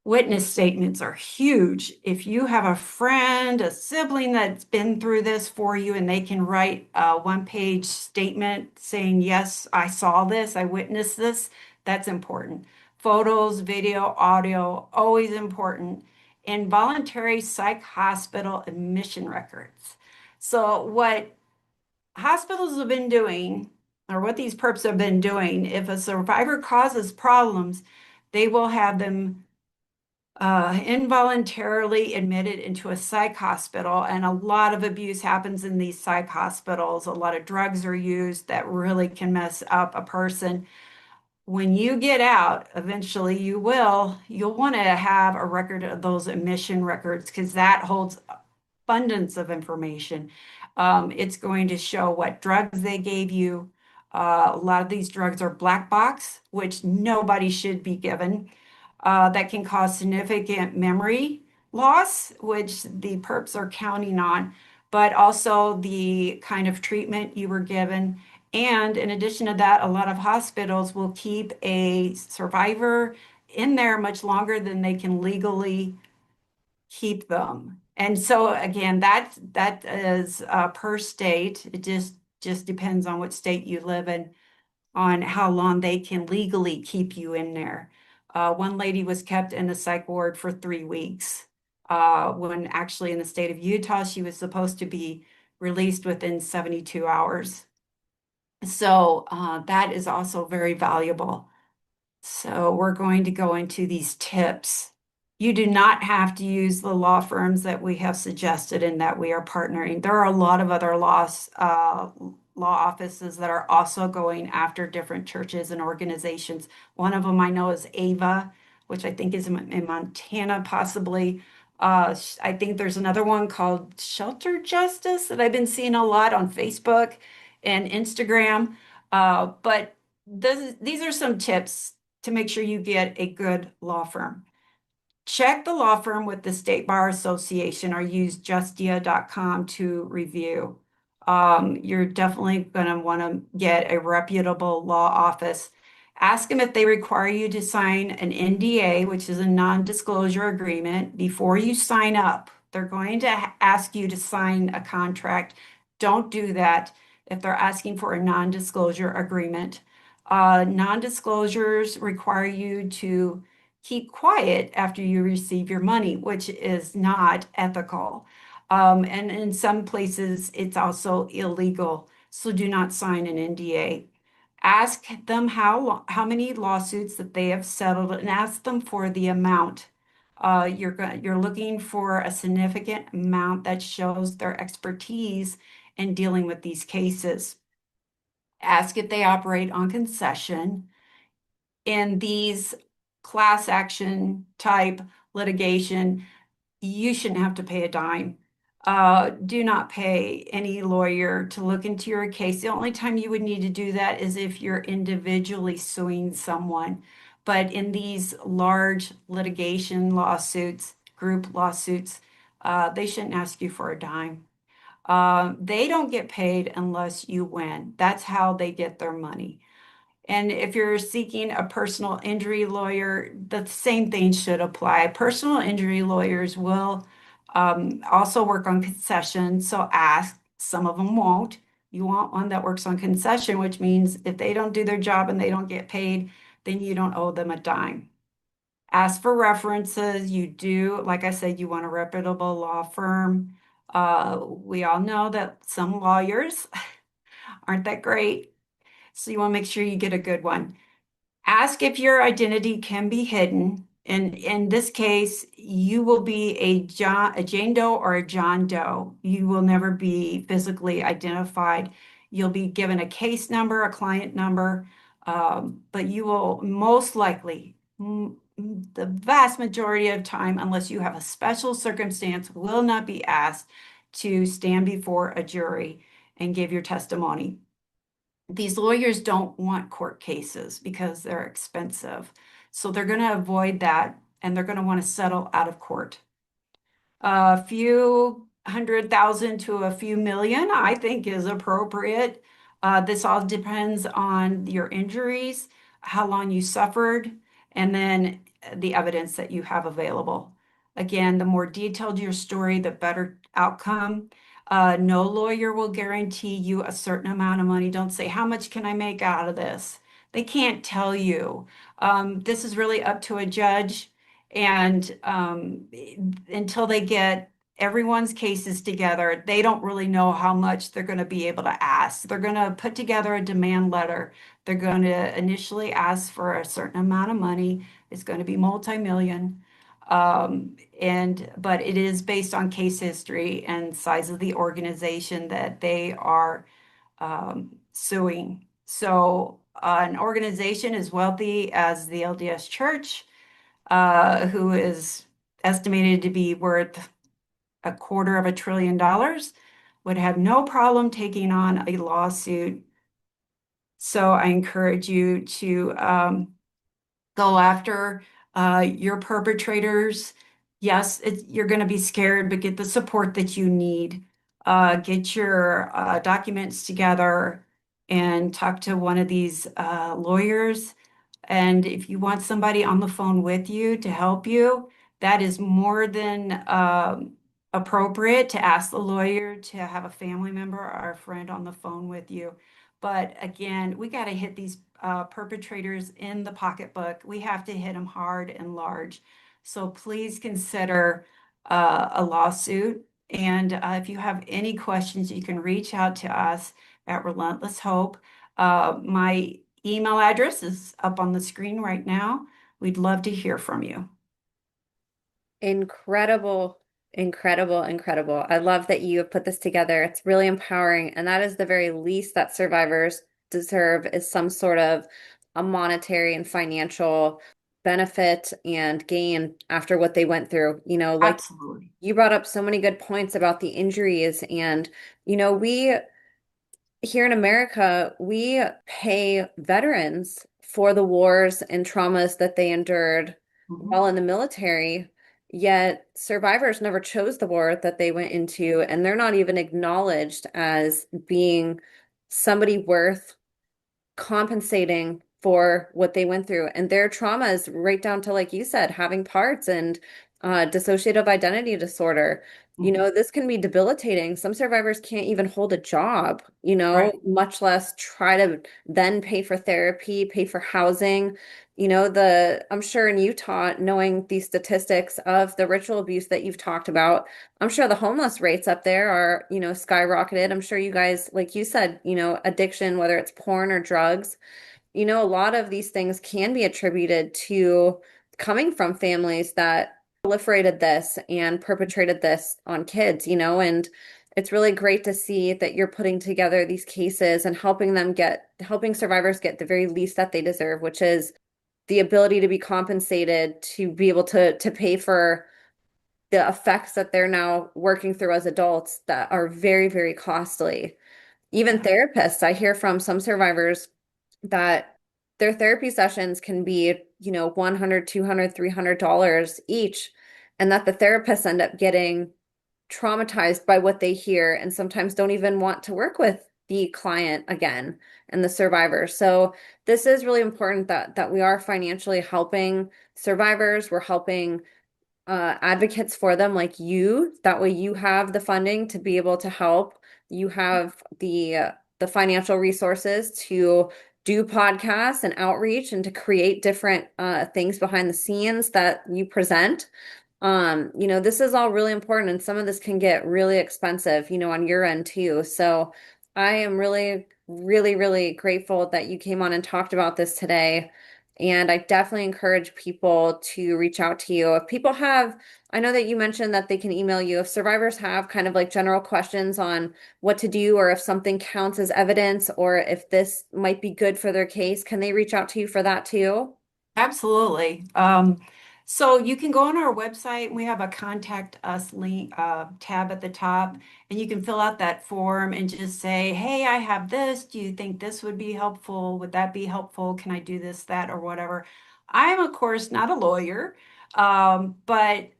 Witness statements are huge. If you have a friend, a sibling that's been through this for you, and they can write a one-page statement saying, yes, I saw this, I witnessed this, that's important. Photos, video, audio, always important. Involuntary psych hospital admission records. So what hospitals have been doing, or what these perps have been doing, if a survivor causes problems, they will have them involuntarily admitted into a psych hospital, and a lot of abuse happens in these psych hospitals. A lot of drugs are used that really can mess up a person. When you get out, eventually you'll want to have a record of those admission records because that holds abundance of information. It's going to show what drugs they gave you. A lot of these drugs are black box, which nobody should be given. That can cause significant memory loss, which the perps are counting on, but also the kind of treatment you were given. And in addition to that, a lot of hospitals will keep a survivor in there much longer than they can legally keep them. And so again, that is per state. It just depends on what state you live in on how long they can legally keep you in there. One lady was kept in the psych ward for 3 weeks, when actually in the state of Utah, she was supposed to be released within 72 hours. So that is also very valuable. So we're going to go into these tips. You do not have to use the law firms that we have suggested and that we are partnering. There are a lot of other law offices that are also going after different churches and organizations. One of them I know is Ava, which I think is in Montana, possibly. I think there's another one called Shelter Justice that I've been seeing a lot on Facebook and Instagram. But these are some tips to make sure you get a good law firm. Check the law firm with the State Bar Association or use justia.com to review. You're definitely going to want to get a reputable law office. Ask them if they require you to sign an NDA, which is a non-disclosure agreement, before you sign up. They're going to ask you to sign a contract. Don't do that if they're asking for a non-disclosure agreement. Non-disclosures require you to keep quiet after you receive your money, which is not ethical. And in some places, it's also illegal. So do not sign an NDA. Ask them how many lawsuits that they have settled and ask them for the amount. You're looking for a significant amount that shows their expertise in dealing with these cases. Ask if they operate on concession. In these class action type litigation, you shouldn't have to pay a dime. Do not pay any lawyer to look into your case. The only time you would need to do that is if you're individually suing someone. But in these large litigation lawsuits, group lawsuits, they shouldn't ask you for a dime. They don't get paid unless you win. That's how they get their money. And if you're seeking a personal injury lawyer, the same thing should apply. Personal injury lawyers will also work on concession, so ask. Some of them won't. You want one that works on concession, which means if they don't do their job and they don't get paid, then you don't owe them a dime. Ask for references. You do, like I said, you want a reputable law firm. We all know that some lawyers aren't that great, so you want to make sure you get a good one. Ask if your identity can be hidden. And in this case, you will be a Jane Doe or a John Doe. You will never be physically identified. You'll be given a case number, a client number, but you will most likely, the vast majority of time, unless you have a special circumstance, will not be asked to stand before a jury and give your testimony. These lawyers don't want court cases because they're expensive. So they're going to avoid that and they're going to want to settle out of court. A few 100,000 to a few million, I think, is appropriate. This all depends on your injuries, how long you suffered, and then the evidence that you have available. Again, the more detailed your story, the better outcome. No lawyer will guarantee you a certain amount of money. Don't say, how much can I make out of this? They can't tell you. This is really up to a judge. And until they get everyone's cases together, they don't really know how much they're going to be able to ask. They're going to put together a demand letter. They're going to initially ask for a certain amount of money. It's going to be multi-million. But it is based on case history and size of the organization that they are suing. So an organization as wealthy as the LDS Church, who is estimated to be worth $250 billion, would have no problem taking on a lawsuit. So I encourage you to go after your perpetrators. Yes, you're going to be scared, but get the support that you need. Get your documents together and talk to one of these lawyers. And if you want somebody on the phone with you to help you, that is more than appropriate to ask the lawyer to have a family member or a friend on the phone with you. But again, we got to hit these perpetrators in the pocketbook. We have to hit them hard and large. So please consider a lawsuit. And if you have any questions, you can reach out to us at Relentless Hope. My email address is up on the screen right now. We'd love to hear from you. Incredible, incredible, incredible. I love that you have put this together. It's really empowering. And that is the very least that survivors deserve is some sort of a monetary and financial benefit and gain after what they went through. Like Absolutely. you brought up so many good points about the injuries. And, we here in America, we pay veterans for the wars and traumas that they endured while Mhm. in the military, yet survivors never chose the war that they went into, and they're not even acknowledged as being somebody worth compensating for what they went through. And their trauma is right down to, like you said, having parts and dissociative identity disorder. Mhm. This can be debilitating. Some survivors can't even hold a job, Right. much less try to then pay for therapy, pay for housing. I'm sure in Utah, knowing these statistics of the ritual abuse that you've talked about, I'm sure the homeless rates up there are, skyrocketed. I'm sure you guys, like you said, addiction, whether it's porn or drugs, a lot of these things can be attributed to coming from families that proliferated this and perpetrated this on kids, and it's really great to see that you're putting together these cases and helping survivors get the very least that they deserve, which is the ability to be compensated to be able to pay for the effects that they're now working through as adults that are very, very costly. Even Yeah. therapists, I hear from some survivors that their therapy sessions can be, $100, $200, $300 each, and that the therapists end up getting traumatized by what they hear and sometimes don't even want to work with the client again and the survivor. So this is really important that we are financially helping survivors. We're helping advocates for them like you. That way you have the funding to be able to help. You have the financial resources to do podcasts and outreach and to create different things behind the scenes that you present. This is all really important and some of this can get really expensive, on your end too. So I am really, really, really grateful that you came on and talked about this today. And I definitely encourage people to reach out to you. If people have, I know that you mentioned that they can email you. If survivors have kind of like general questions on what to do, or if something counts as evidence, or if this might be good for their case, can they reach out to you for that too? Absolutely. So you can go on our website. We have a contact us link tab at the top, and you can fill out that form and just say, "Hey, I have this. Do you think this would be helpful? Would that be helpful? Can I do this, that, or whatever?" I'm, of course, not a lawyer, but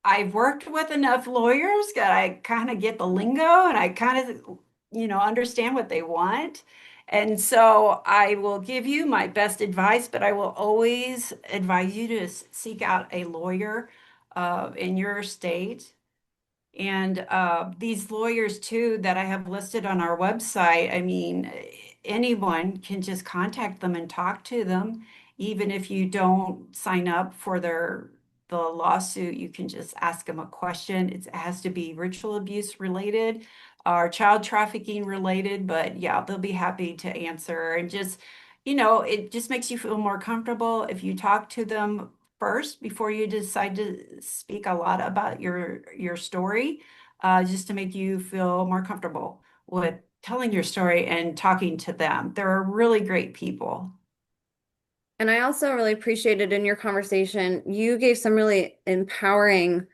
I've worked with enough lawyers that I kind of get the lingo and I kind of, understand what they want. And so I will give you my best advice, but I will always advise you to seek out a lawyer in your state. And these lawyers, too, that I have listed on our website, I mean, anyone can just contact them and talk to them. Even if you don't sign up for the lawsuit, you can just ask them a question. It has to be ritual abuse related or child trafficking related, but yeah, they'll be happy to answer. And just, it just makes you feel more comfortable if you talk to them first before you decide to speak a lot about your story, just to make you feel more comfortable with telling your story and talking to them. They're really great people. And I also really appreciated in your conversation, you gave some really empowering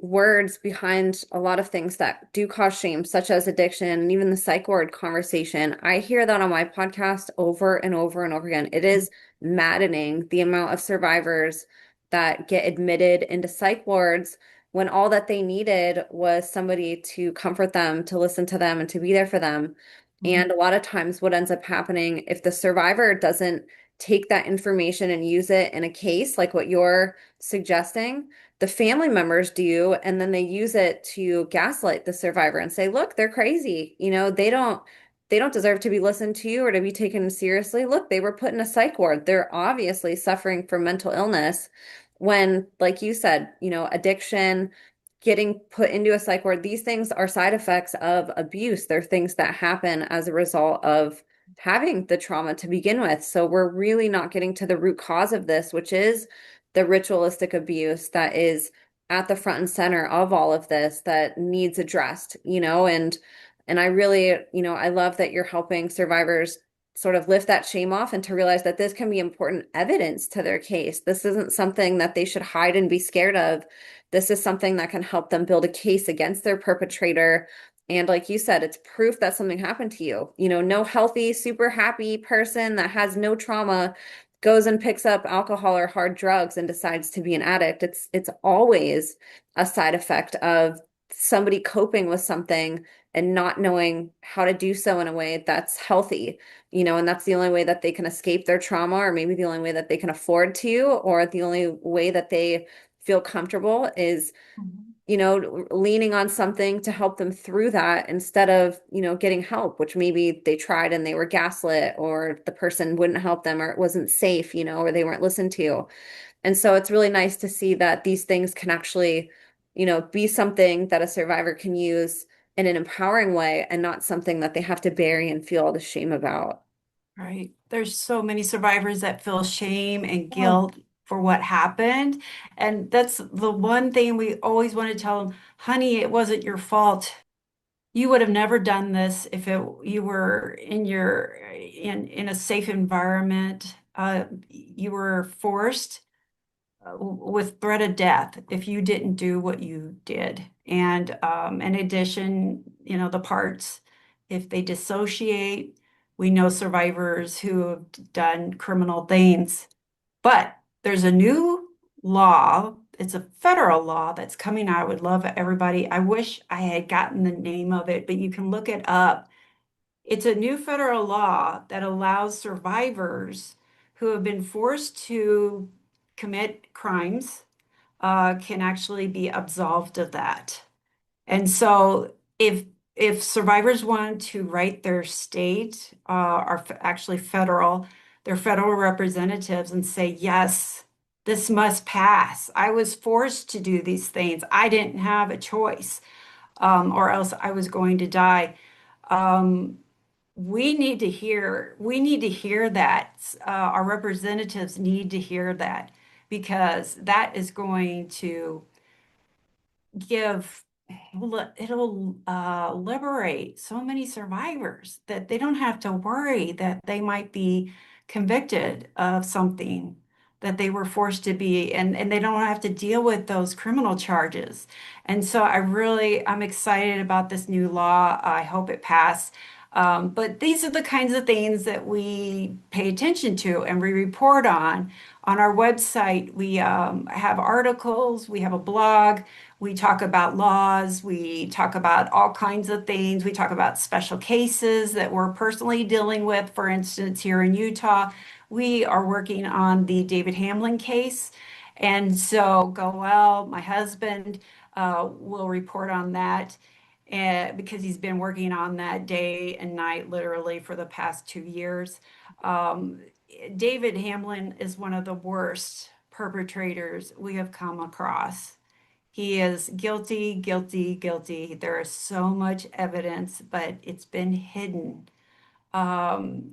words behind a lot of things that do cause shame, such as addiction and even the psych ward conversation. I hear that on my podcast over and over and over again. It is maddening the amount of survivors that get admitted into psych wards when all that they needed was somebody to comfort them, to listen to them, and to be there for them. Mhm. And a lot of times, what ends up happening if the survivor doesn't take that information and use it in a case like what you're suggesting, the family members do, and then they use it to gaslight the survivor and say, look, they're crazy. They don't deserve to be listened to or to be taken seriously. Look, they were put in a psych ward. They're obviously suffering from mental illness when, like you said, addiction, getting put into a psych ward, these things are side effects of abuse. They're things that happen as a result of having the trauma to begin with. So we're really not getting to the root cause of this, which is the ritualistic abuse that is at the front and center of all of this that needs addressed, and I really, I love that you're helping survivors sort of lift that shame off and to realize that this can be important evidence to their case. This isn't something that they should hide and be scared of. This is something that can help them build a case against their perpetrator. And like you said, it's proof that something happened to you. No healthy, super happy person that has no trauma goes and picks up alcohol or hard drugs and decides to be an addict. It's always a side effect of somebody coping with something and not knowing how to do so in a way that's healthy, and that's the only way that they can escape their trauma, or maybe the only way that they can afford to, or the only way that they feel comfortable is Mhm. leaning on something to help them through that instead of, getting help, which maybe they tried and they were gaslit, or the person wouldn't help them, or it wasn't safe, or they weren't listened to. And so it's really nice to see that these things can actually, be something that a survivor can use in an empowering way and not something that they have to bury and feel all the shame about. Right. There's so many survivors that feel shame and Oh, guilt for what happened. And that's the one thing we always want to tell them, honey, it wasn't your fault. You would have never done this if you were in a safe environment. You were forced with threat of death if you didn't do what you did. And in addition, the parts, if they dissociate, we know survivors who have done criminal things. But there's a new law. It's a federal law that's coming out. I would love everybody. I wish I had gotten the name of it, but you can look it up. It's a new federal law that allows survivors who have been forced to commit crimes can actually be absolved of that. And so if survivors want to write their state or actually their federal representatives and say, yes, this must pass. I was forced to do these things. I didn't have a choice, or else I was going to die. Um, we need to hear that. Our representatives need to hear that because that is going to give it'll liberate so many survivors that they don't have to worry that they might be convicted of something that they were forced to be and they don't have to deal with those criminal charges. And so I'm excited about this new law. I hope it passed. But these are the kinds of things that we pay attention to and we report on. On our website, we have articles, we have a blog. We talk about laws. We talk about all kinds of things. We talk about special cases that we're personally dealing with. For instance, here in Utah, we are working on the David Hamlin case. And so Goel, my husband, will report on that because he's been working on that day and night, literally, for the past 2 years. Um, David Hamlin is one of the worst perpetrators we have come across. He is guilty, guilty, guilty. There is so much evidence, but it's been hidden.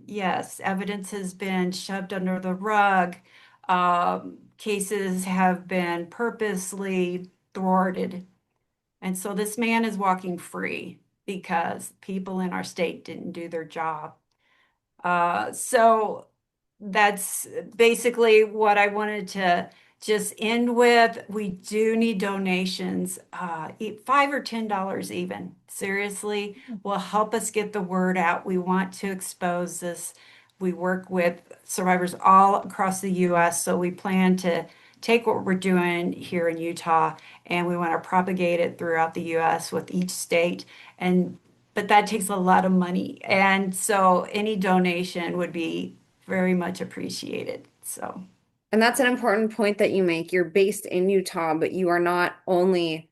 Yes, evidence has been shoved under the rug. Cases have been purposely thwarted. And so this man is walking free because people in our state didn't do their job. So that's basically what I wanted to just end with. We do need donations, $5 or $10 even. Seriously, will help us get the word out. We want to expose this. We work with survivors all across the U.S., so we plan to take what we're doing here in Utah and we want to propagate it throughout the U.S. with each state. And but that takes a lot of money. And so any donation would be very much appreciated. So, And that's an important point that you make. You're based in Utah, but you are not only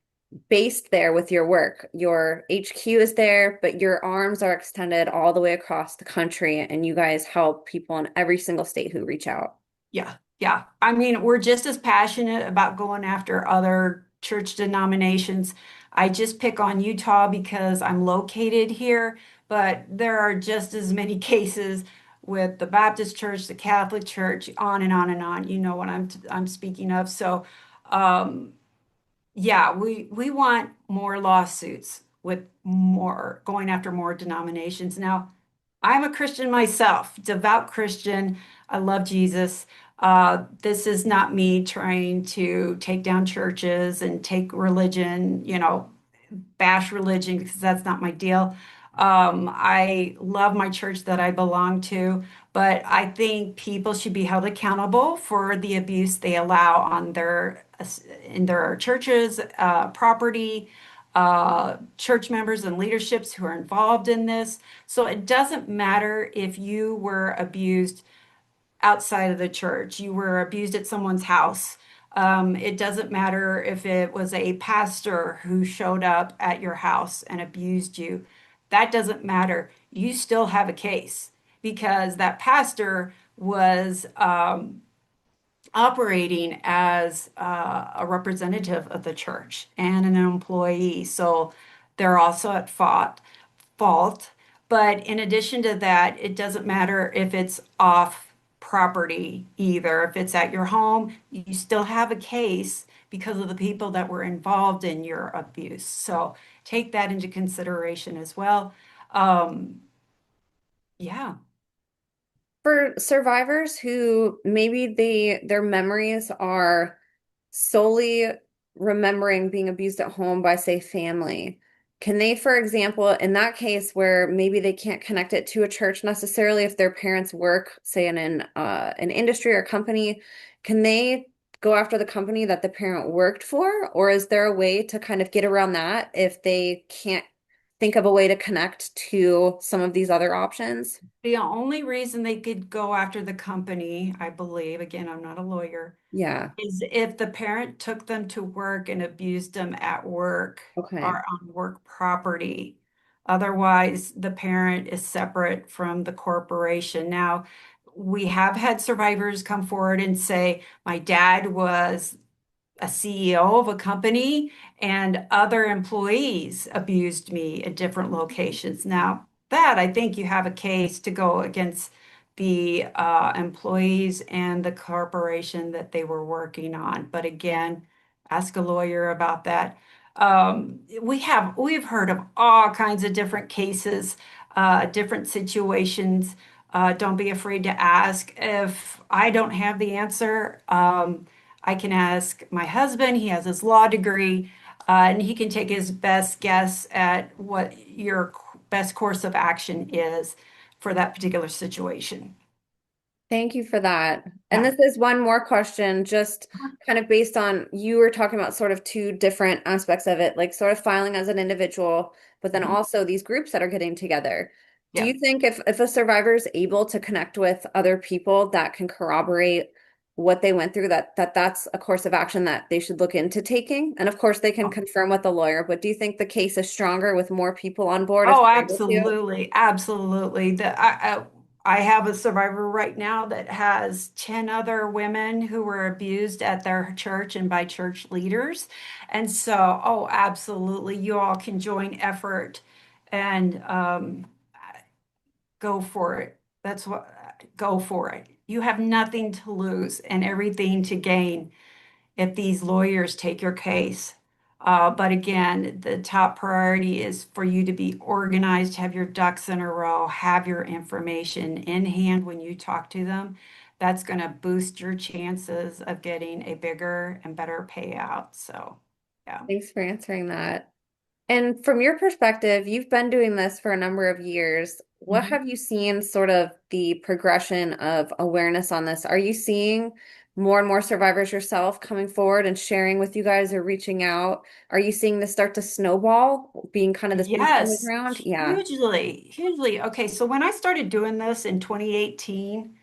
based there with your work. Your HQ is there, but your arms are extended all the way across the country, and you guys help people in every single state who reach out. yeah, yeah. I mean, we're just as passionate about going after other church denominations. I just pick on Utah because I'm located here, but there are just as many cases with the Baptist Church, the Catholic Church, on and on and on. You know what I'm speaking of. So, um, yeah, we want more lawsuits with more going after more denominations. Now, I'm a Christian myself, devout Christian. I love Jesus. This is not me trying to take down churches and take religion, bash religion because that's not my deal. I love my church that I belong to, but I think people should be held accountable for the abuse they allow on their in their churches, property, church members and leaderships who are involved in this. So it doesn't matter if you were abused outside of the church, you were abused at someone's house. It doesn't matter if it was a pastor who showed up at your house and abused you. That doesn't matter. You still have a case because that pastor was operating as a representative of the church and an employee. So they're also at fault. But in addition to that, it doesn't matter if it's off property either. If it's at your home, you still have a case because of the people that were involved in your abuse. So take that into consideration as well. Um, yeah, For survivors who maybe their memories are solely remembering being abused at home by, say, family, can they, for example, in that case where maybe they can't connect it to a church necessarily if their parents work, say, in an industry or company, can they go after the company that the parent worked for? Or is there a way to kind of get around that if they can't think of a way to connect to some of these other options? The only reason they could go after the company, I believe, again, I'm not a lawyer, Yeah. is if the parent took them to work and abused them at work Okay. or on work property. Otherwise, the parent is separate from the corporation. Now, we have had survivors come forward and say, my dad was a CEO of a company and other employees abused me at different locations. Now, that I think you have a case to go against the employees and the corporation that they were working on. But again, ask a lawyer about that. We've heard of all kinds of different cases, different situations. Don't be afraid to ask. If I don't have the answer, I can ask my husband. He has his law degree, and he can take his best guess at what your best course of action is for that particular situation. Thank you for that. And Yeah. this is one more question, just kind of based on you were talking about sort of two different aspects of it, like sort of filing as an individual, but then Mhm. also these groups that are getting together. Do Yeah. you think if a survivor is able to connect with other people that can corroborate what they went through, that's a course of action that they should look into taking? And of course, they can Oh, confirm with the lawyer, but do you think the case is stronger with more people on board if oh, they're able to? absolutely. Absolutely. I have a survivor right now that has 10 other women who were abused at their church and by church leaders. And so, oh, absolutely. You all can join effort and go for it. That's what, go for it. You have nothing to lose and everything to gain if these lawyers take your case. But again, the top priority is for you to be organized, have your ducks in a row, have your information in hand when you talk to them. That's going to boost your chances of getting a bigger and better payout. So, yeah. Thanks for answering that. And from your perspective, you've been doing this for a number of years. What Mhm. have you seen sort of the progression of awareness on this? Are you seeing more and more survivors yourself coming forward and sharing with you guys or reaching out? Are you seeing this start to snowball, being kind of this boots on the Yes, ground? Yeah, hugely, hugely. Okay, so when I started doing this in 2018,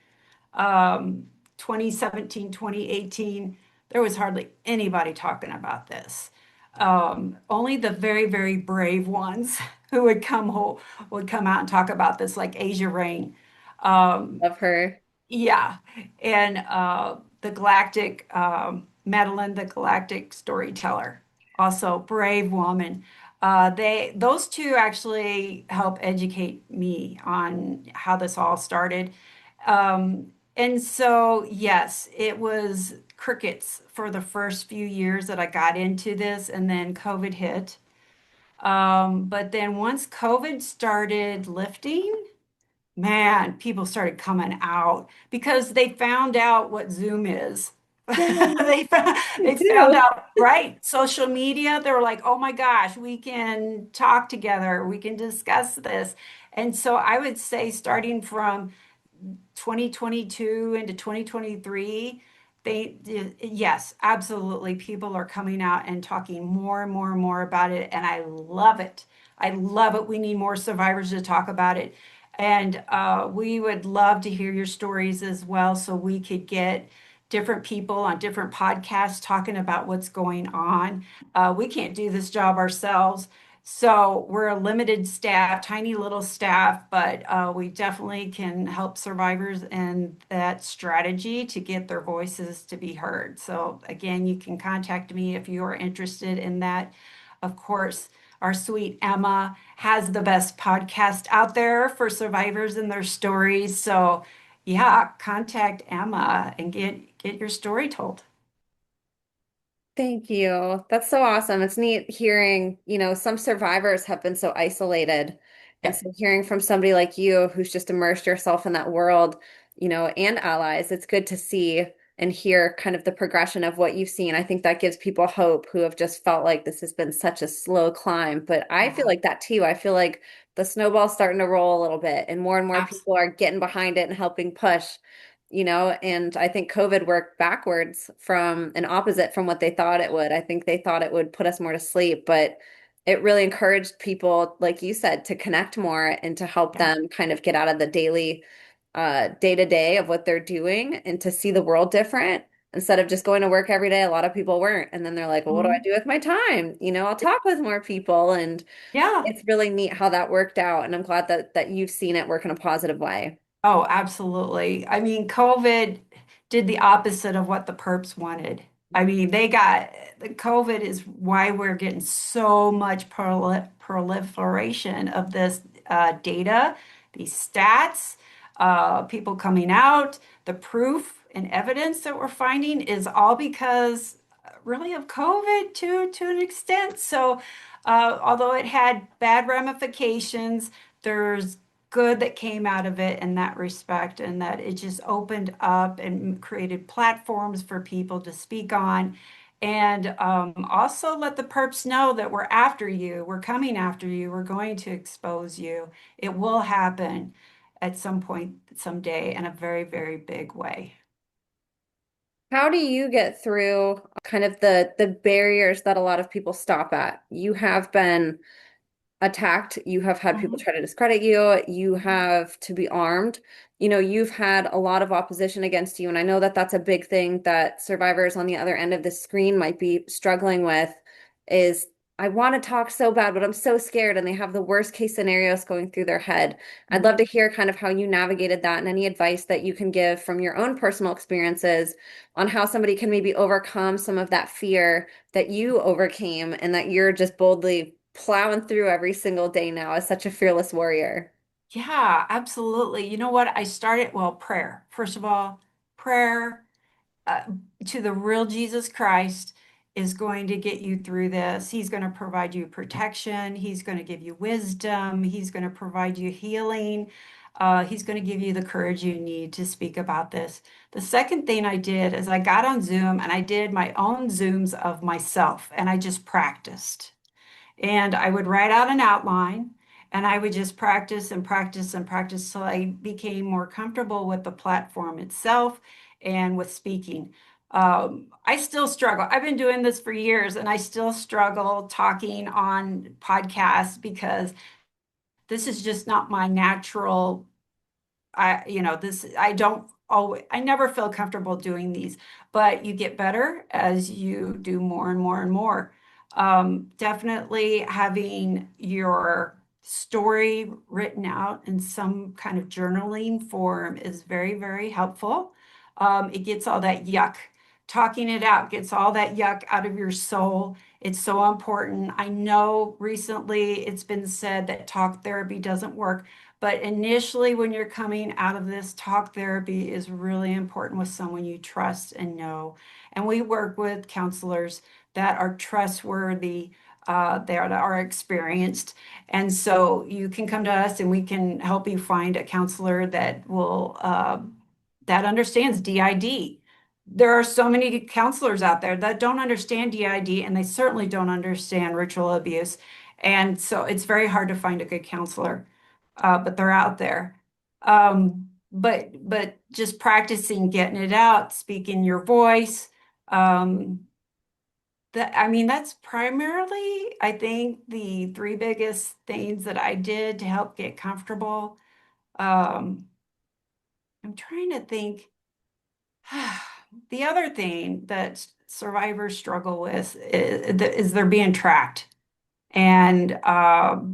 2017, 2018, there was hardly anybody talking about this. Only the very, very brave ones who would come out and talk about this, like Asia Rain. Um, love her. yeah, and the Galactic Madeline, the Galactic storyteller, also brave woman. Those two actually help educate me on how this all started. And so, yes, it was crickets for the first few years that I got into this, and then COVID hit. But then once COVID started lifting, man, people started coming out because they found out what Zoom is. Yay, me They found too. out, right? Social media, they were like, oh my gosh, we can talk together, we can discuss this. And so I would say starting from 2022 into 2023, yes, absolutely. People are coming out and talking more and more and more about it. And I love it. I love it. We need more survivors to talk about it. And we would love to hear your stories as well so we could get different people on different podcasts talking about what's going on. We can't do this job ourselves. So we're a limited staff, tiny little staff, but we definitely can help survivors in that strategy to get their voices to be heard. So again, you can contact me if you are interested in that. Of course, our sweet Emma has the best podcast out there for survivors and their stories. So yeah, contact Emma and get your story told. Thank you. That's so awesome. It's neat hearing, some survivors have been so isolated. And Yeah, so hearing from somebody like you who's just immersed yourself in that world, and allies, it's good to see and hear kind of the progression of what you've seen. I think that gives people hope who have just felt like this has been such a slow climb. But I feel yeah, like that too. I feel like the snowball's starting to roll a little bit and more absolutely. people are getting behind it and helping push. And I think COVID worked backwards from an opposite from what they thought it would. I think they thought it would put us more to sleep, but it really encouraged people, like you said, to connect more and to help Yeah. them kind of get out of the daily, day to day of what they're doing and to see the world different instead of just going to work every day. A lot of people weren't. And then they're like, well, what do I Mhm. do with my time? I'll talk with more people. And Yeah. it's really neat how that worked out. And I'm glad that you've seen it work in a positive way. Oh, absolutely. I mean, COVID did the opposite of what the perps wanted. I mean, the COVID is why we're getting so much proliferation of this data, these stats, people coming out, the proof and evidence that we're finding is all because really of COVID to an extent. So, although it had bad ramifications, there's good that came out of it in that respect, and that it just opened up and created platforms for people to speak on. And also let the perps know that we're after you, we're coming after you, we're going to expose you. It will happen at some point, someday, in a very, very big way. How do you get through kind of the barriers that a lot of people stop at? You have been attacked. You have had people Mhm. try to discredit you. You have to be armed. You've had a lot of opposition against you. And I know that that's a big thing that survivors on the other end of the screen might be struggling with is I want to talk so bad, but I'm so scared. And they have the worst case scenarios going through their head. I'd love Mhm. to hear kind of how you navigated that and any advice that you can give from your own personal experiences on how somebody can maybe overcome some of that fear that you overcame and that you're just boldly plowing through every single day now as such a fearless warrior. Yeah, absolutely. You know what? I started, well, prayer. First of all, prayer uh, to the real Jesus Christ is going to get you through this. He's going to provide you protection. He's going to give you wisdom. He's going to provide you healing. He's going to give you the courage you need to speak about this. The second thing I did is I got on Zoom and I did my own Zooms of myself and I just practiced. And I would write out an outline and I would just practice and practice and practice till I became more comfortable with the platform itself and with speaking. I still struggle. I've been doing this for years and I still struggle talking on podcasts because this is just not my natural I don't always, I never feel comfortable doing these, but you get better as you do more and more and more. Definitely having your story written out in some kind of journaling form is very, very helpful. It gets all that yuck, talking it out gets all that yuck out of your soul. It's so important. I know recently it's been said that talk therapy doesn't work. But initially, when you're coming out of this, talk therapy is really important with someone you trust and know. And we work with counselors that are trustworthy, that are experienced. And so you can come to us and we can help you find a counselor that understands DID. There are so many counselors out there that don't understand DID and they certainly don't understand ritual abuse. And so it's very hard to find a good counselor, but they're out there. But just practicing getting it out, speaking your voice. I mean, that's primarily, I think, the three biggest things that I did to help get comfortable. Um, I'm trying to think. The other thing that survivors struggle with is they're being tracked and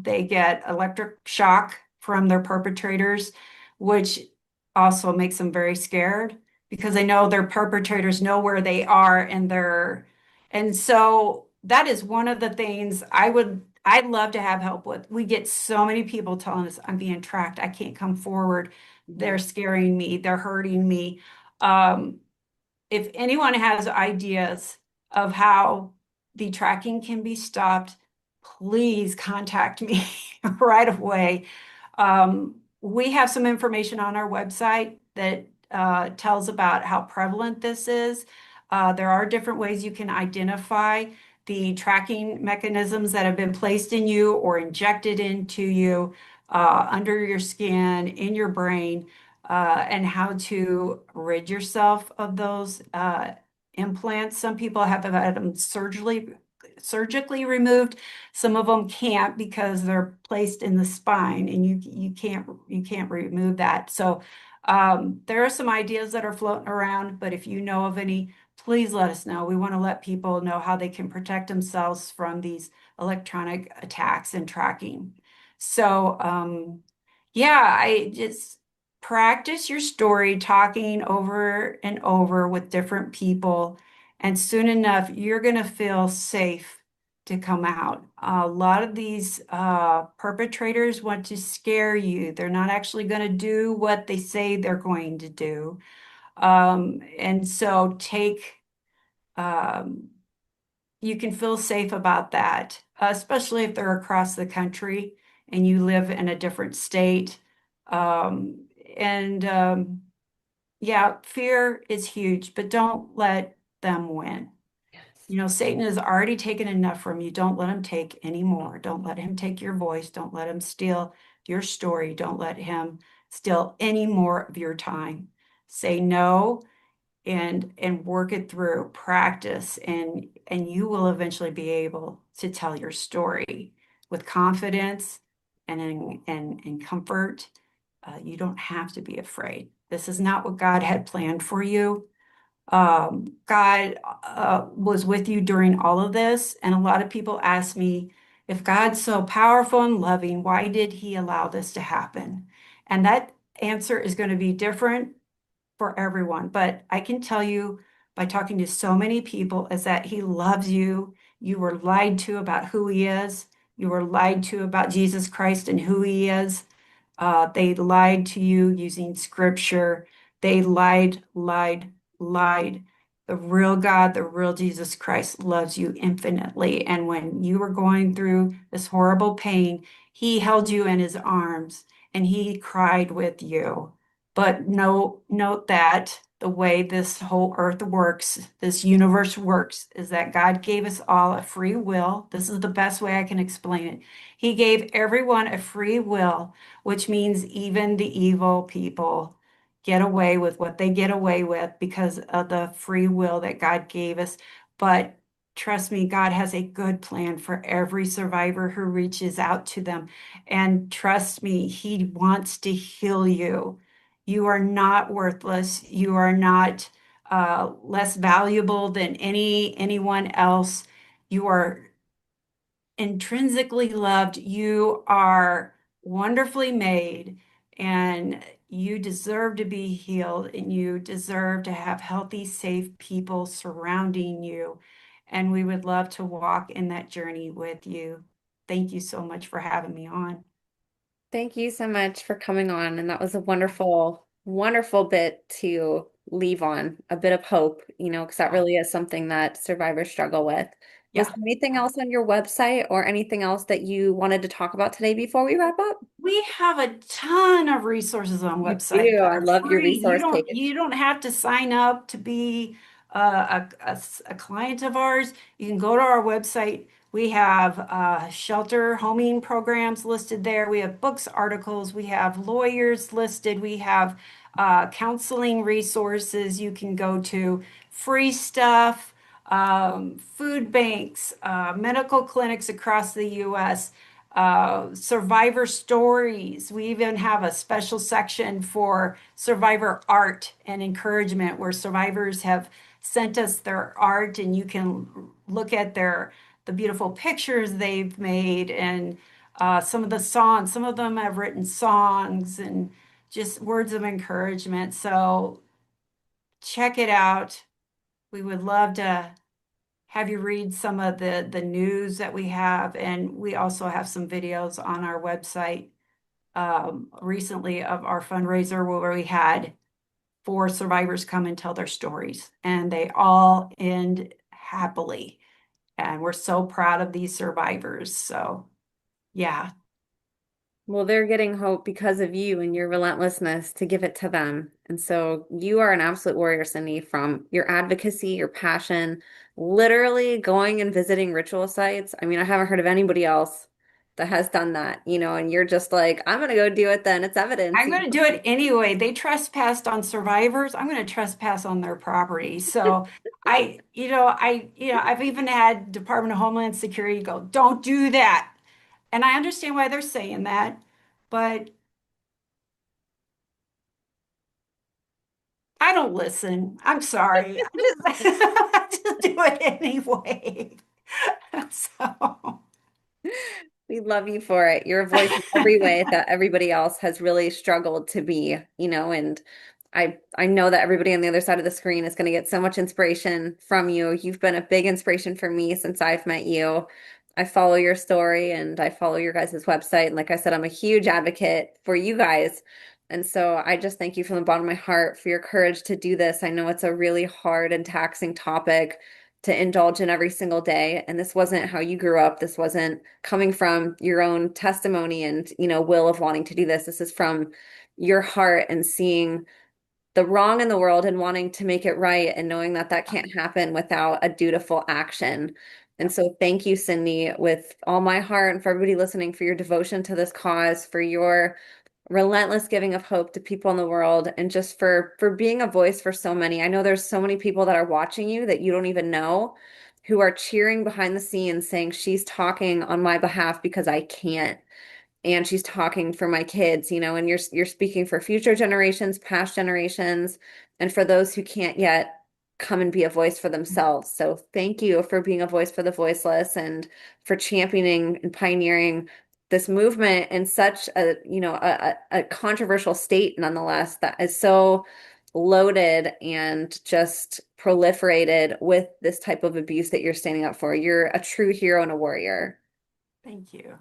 they get electric shock from their perpetrators, which also makes them very scared because they know their perpetrators know where they are and so that is one of the things I'd love to have help with. We get so many people telling us I'm being tracked, I can't come forward, they're Mhm. scaring me, they're hurting me. Um, if anyone has ideas of how the tracking can be stopped, please contact me right away. We have some information on our website that tells about how prevalent this is. There are different ways you can identify the tracking mechanisms that have been placed in you or injected into you under your skin, in your brain, and how to rid yourself of those implants. Some people have had them surgically removed. Some of them can't because they're placed in the spine, and you can't remove that. So there are some ideas that are floating around, but if you know of any, please let us know. We want to let people know how they can protect themselves from these electronic attacks and tracking. So yeah, I just practice your story, talking over and over with different people, and soon enough, you're going to feel safe to come out. A lot of these perpetrators want to scare you. They're not actually going to do what they say they're going to do. And so um, you can feel safe about that, especially if they're across the country and you live in a different state. Um, and yeah, fear is huge, but don't let them win. Yes. You know, Satan has already taken enough from you. Don't let him take any more. Don't let him take your voice. Don't let him steal your story. Don't let him steal any more of your time. Say no and work it through, practice, and you will eventually be able to tell your story with confidence and comfort. You don't have to be afraid. This is not what God had planned for you. God was with you during all of this. And a lot of people ask me, if God's so powerful and loving, why did he allow this to happen? And that answer is going to be different for everyone. But I can tell you by talking to so many people is that he loves you. You were lied to about who he is. You were lied to about Jesus Christ and who he is. They lied to you using scripture. They lied. The real God, the real Jesus Christ loves you infinitely. And when you were going through this horrible pain, he held you in his arms and he cried with you. But note that the way this whole earth works, this universe works, is that God gave us all a free will. This is the best way I can explain it. He gave everyone a free will, which means even the evil people get away with what they get away with because of the free will that God gave us. But trust me, God has a good plan for every survivor who reaches out to them. And trust me, He wants to heal you. You are not worthless. You are not less valuable than anyone else. You are intrinsically loved. You are wonderfully made, and you deserve to be healed, and you deserve to have healthy, safe people surrounding you. And we would love to walk in that journey with you. Thank you so much for having me on. Thank you so much for coming on. And that was a wonderful, wonderful bit to leave on, a bit of hope, because that Yeah. really is something that survivors struggle with. Was Yeah. there anything else on your website or anything else that you wanted to talk about today before we wrap up? We have a ton of resources on You website do. that I are love your free. You resource don't page. you don't have to sign up to be a client of ours. You can go to our website. We have shelter homing programs listed there. We have books, articles. We have lawyers listed. We have counseling resources you can go to, free stuff, food banks, medical clinics across the U.S., survivor stories. We even have a special section for survivor art and encouragement where survivors have sent us their art and you can look at the beautiful pictures they've made and some of the songs. Some of them have written songs and just words of encouragement. So check it out. We would love to have you read some of the news that we have, and we also have some videos on our website recently of our fundraiser where we had four survivors come and tell their stories, and they all end happily. And we're so proud of these survivors. So, yeah, Well, they're getting hope because of you and your relentlessness to give it to them. And so you are an absolute warrior, Cindy, from your advocacy, your passion, literally going and visiting ritual sites. I mean, I haven't heard of anybody else that has done that, and you're just like, I'm gonna go do it then. It's evidence. I'm going to do it anyway. They trespassed on survivors. I'm going to trespass on their property. So I've even had Department of Homeland Security go, don't do that. And I understand why they're saying that, but I don't listen. I'm sorry. I just do it anyway. So, We love you for it. You're a voice in every way that everybody else has really struggled to be, and I know that everybody on the other side of the screen is going to get so much inspiration from you. You've been a big inspiration for me since I've met you. I follow your story and I follow your guys' website. And like I said, I'm a huge advocate for you guys. And so I just thank you from the bottom of my heart for your courage to do this. I know it's a really hard and taxing topic to indulge in every single day. And this wasn't how you grew up. This wasn't coming from your own testimony and, will of wanting to do this. This is from your heart and seeing the wrong in the world and wanting to make it right and knowing that that can't happen without a dutiful action. And so thank you, Cindy, with all my heart and for everybody listening for your devotion to this cause, for your relentless giving of hope to people in the world and just for being a voice for so many. I know there's so many people that are watching you that you don't even know who are cheering behind the scenes saying she's talking on my behalf because I can't and she's talking for my kids, and you're speaking for future generations, past generations, and for those who can't yet come and be a voice for themselves. So thank you for being a voice for the voiceless and for championing and pioneering this movement in such a controversial state nonetheless that is so loaded and just proliferated with this type of abuse that you're standing up for. You're a true hero and a warrior. thank you.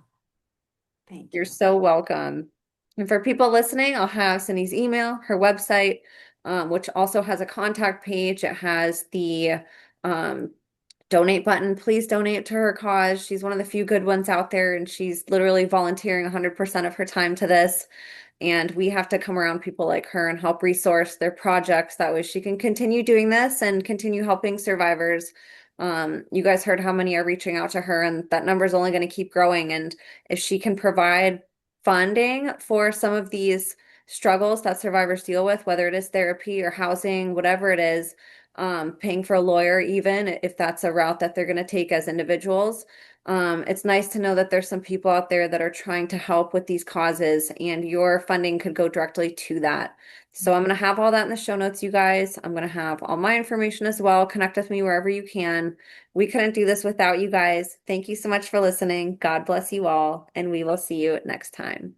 Thank You're you. so welcome. And for people listening, I'll have Cindy's email, her website, which also has a contact page. It has the um, donate button. Please donate to her cause. She's one of the few good ones out there, and she's literally volunteering 100% of her time to this. And we have to come around people like her and help resource their projects. That way she can continue doing this and continue helping survivors. You guys heard how many are reaching out to her, and that number is only going to keep growing. And if she can provide funding for some of these struggles that survivors deal with, whether it is therapy or housing, whatever it is, paying for a lawyer, even if that's a route that they're going to take as individuals. It's nice to know that there's some people out there that are trying to help with these causes, and your funding could go directly to that. So I'm going to have all that in the show notes, you guys. I'm going to have all my information as well. Connect with me wherever you can. We couldn't do this without you guys. Thank you so much for listening. God bless you all, and we will see you next time.